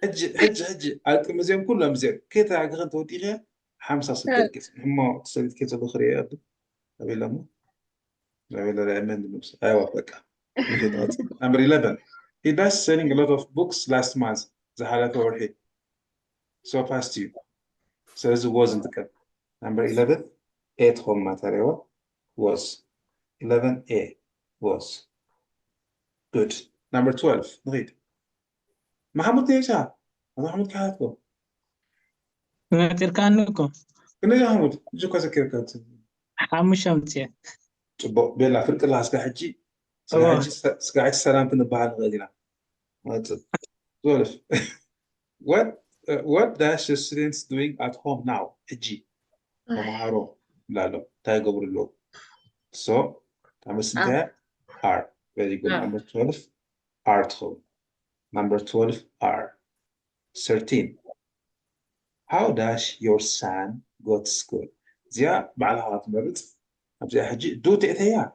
قلت هج المزيان كله مزيان كده اغا توديها 5 دقيقة هم تصير كده الاخرى أبي لمو أبي لا أمين نفس أيوة بقى number 11 he does selling a lot of books last month زحلته ورحي so past you so it wasn't the number 11 8 home material was 11A was good number 12 نغيد محمود نيشا محمود كاتبه تركانكم كنا يا محمود جو كذا كيركات حامش أمتيا تبو بيلا فرق الله سكحجي سكحجي سلام تنبهال غادينا ما تزولف what dash the students doing at home now حجي ومعارو لا لا تايقبر اللو so تعمل انت are very good number 12 art home number 12 are 13 how does your son go to school زيا بعلها تمرت أبزي حجي دو تأتيا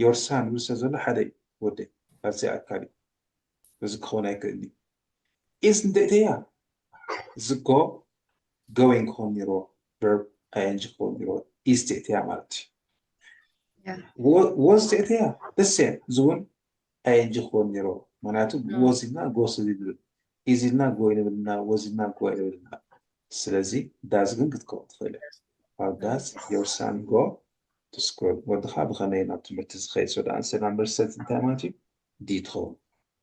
your son وسزول حدي ودي أبزي أكالي بس كونه كني isn't تأتيا زكو going home يرو verb ing home يرو is تأتيا مالتي was تأتيا the same زون ing home يرو معناته was إنا go سديد is إنا go إلنا was إنا go إلنا سلازي does جن كتكون تخيله how does your son go to school ودخل بخانينا تمرتز خير so the answer number 7 تاماتي دي تخون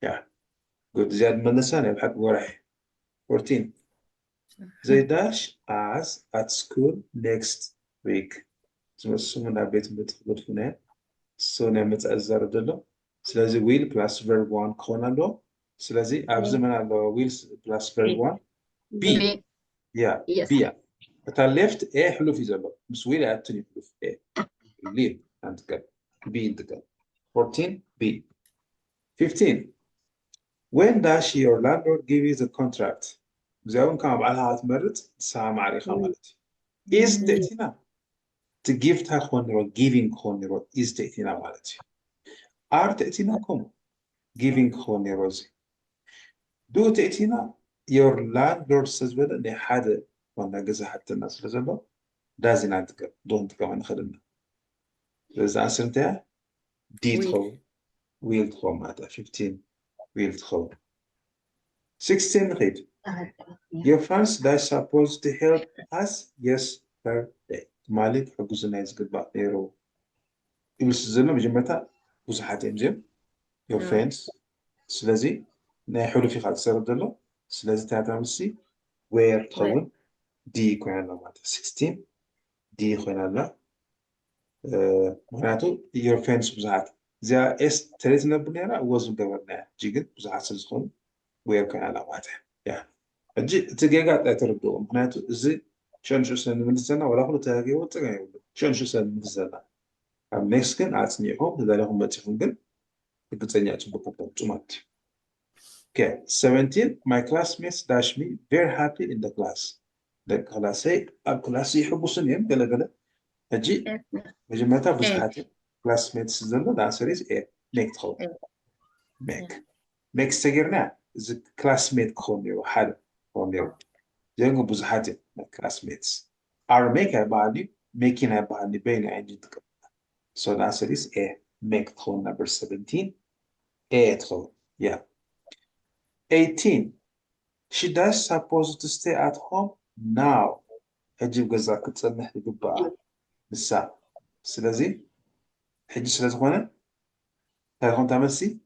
yeah good زياد من الثانية بحق ورح 14 they dash as at school next week سمونا بيت متخبط هنا سونا متأزر دلو سلازي will plus verb 1 كونالو سلازي أبزمنا لو will plus verb 1 be yeah be بتاع left A حلو في زلو بس ويل أتني حلو في A leave and go B and go 14 B 15 when does your landlord give you the contract زاون كان بعلها تمرت سام عليها مالتي is تأتينا to give تا خونرو giving خونرو is تأتينا مالتي are تأتينا كم giving خوني روزي دو تأتينا your landlord says بلا اللي حدا وانا جزا حتى الناس لزبا دازي نعتك دون كمان خدمنا إذا أنسرتها دي تخو ويل تخو معناتها 15 ويل تخو 16 غير your friends that are supposed to help us yesterday مالك حجوزنا يزقد بعضيرو يمس زلنا بجمعتها وزحات يمزم your friends سلازي نحول في خالد سرد له سلازي تعتمد سي where تخون دي كوينا معناتها 16 دي كوينا لا معناته your friends بزحات زي اس تريزنا بنيرا وزن قبرنا جيجن بزحات سلزخون where كوينا لا معناتها يعني أجي تجيجات أتردو معناته زي شون شو سنة من السنة ولا هو تاجي وتجي شون شو سنة من السنة أم نكسكن عتنيهم لذلهم بتفهمن بتسني أتبقى بتومات. Okay, 17. My classmates dash me very happy in the class. The class say الكلاس يحبوا سنين قلا أجي مجمعتها بزحاتي classmates زلنا the answer is A. make تخو make استجرنا is classmate خونيرو حدا خونيرو جنگو بزحاتي classmates are make عبالي making عبالي بين عندي تك so the answer is A. make تخو number 17 A تخو yeah 18 she does supposed to stay at home now أجيب جزاك تصنح يقبع بالساعة سلازي حجي سلازي هنا هون تعمل سي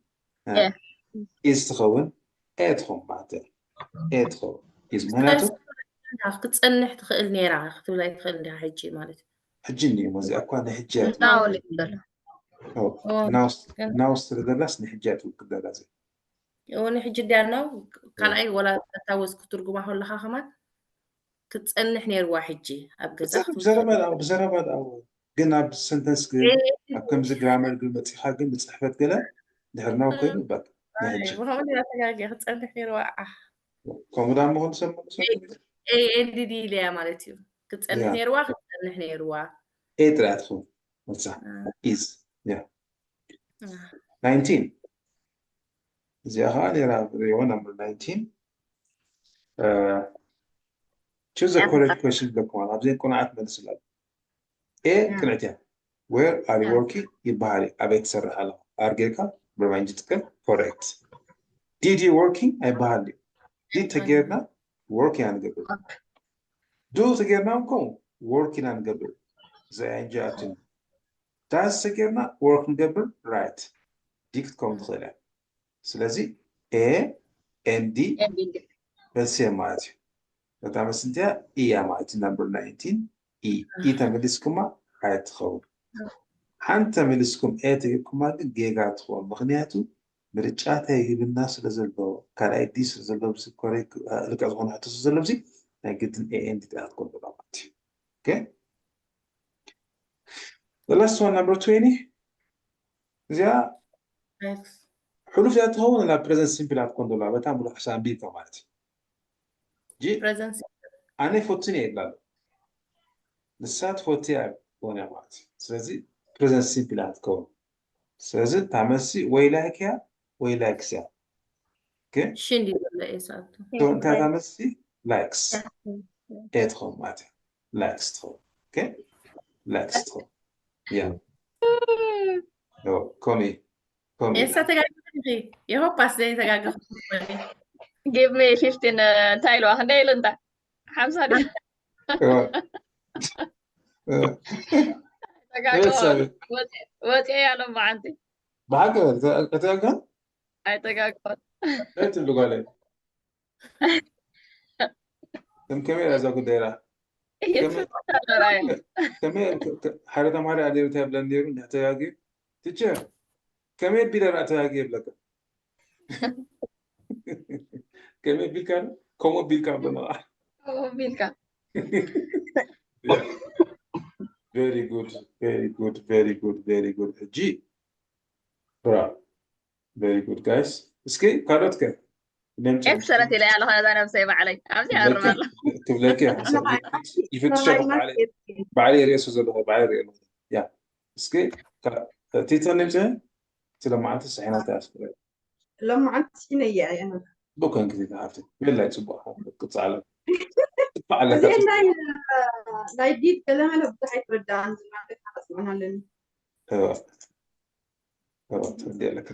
إز تخون أدخل بعده أدخل إز مهناتو كتصنح تخيل نيرا اختو لا يتخيل نيرا حجي مالتي حجيني مزي أكو هذا حجات ناولي ناوس تردلس نحجات وكذا لازم وني حجي ديالنا قال أي ولا تتاوز كترجمة ولا خامات كتصنح نير واحد جي أبجز بزربات أو قلنا بالسنتنس كم زي جرامر قلت حاجة بتصحفت كلا دهرنا وكيلو بق نحجي وهم لا تجاجي كتصنح نير واحد كمدام مهون سمع اي ان دي ليه مالتي كتصنح نير واحد كتصنح نير واحد ايه ترادخل صح is yeah 19 زي هالي ريو number 19 choose a correct question لكم أنا أبغى نكون عارف من السؤال إيه كنعتها where are you working يبهاري أبيت سر على أرجعك برمانج تكن correct did you working يبهاري did تجرنا working عن قبل do تجرنا نكون working عن قبل زي إنجاتين does تجرنا working قبل right ديك تكون خير سلازي A and D بس هي ماتي تعمل سنتها إيه ماتي number 19 إيه تعمل حياة خو حنتا ملسكم آتيكم جيجات خو مغنياتو مرجعتها يجيب الناس لزلبو كان أي ديس لزلبو بسكوريك لك أزغون حتى زلبزي نجد إيه أنت تأكل بالعماتي okay the last one number 20 زيا حروف ذات هون لا present simple هتكون دولا بتعملوا حساب بيكا مالتي جي أنا فوتني إلا لسات فوتي وانا مات سلازي present simple هتكون سلازي تعمسي ويلاك يا ويلاك سيا اوكي شندي ولا ايه ساعته تو انت تعمسي لايكس ادخل مات لايكس تخو اوكي لايكس تخو يا يو كومي essa tagagaghi eu passei tagagaghi give me 15 تايلو هندي لنتا 5 دي تغاغو وتي انا ما عندي بحاجة تغاغو اي تغاغو لا تلقوا عليه كم كمية لازم كديرة كمية حرة مارة عليه وتابلن ديرو نحتاجي تيجي كمية بيدر أتاجي بلك كمية بيلكان كم بيلكان بنا بيلكان very good G برا very good guys اسكي كارت كه اكسرت لي على هذا انا مسيب علي امسي ارمل تبلاكي حسب يفتشوا بعلي رئيس وزراء بعلي رئيس يا اسكي تيتر نمسه تلمعت السحينات اسكي لما عاد تشيني أنا بكون كذي عرفتي بالله يصبح قطع على على زين لا يديد كلام أنا بتحي ترد عن زمان أسمعها لين ايوه تودي لك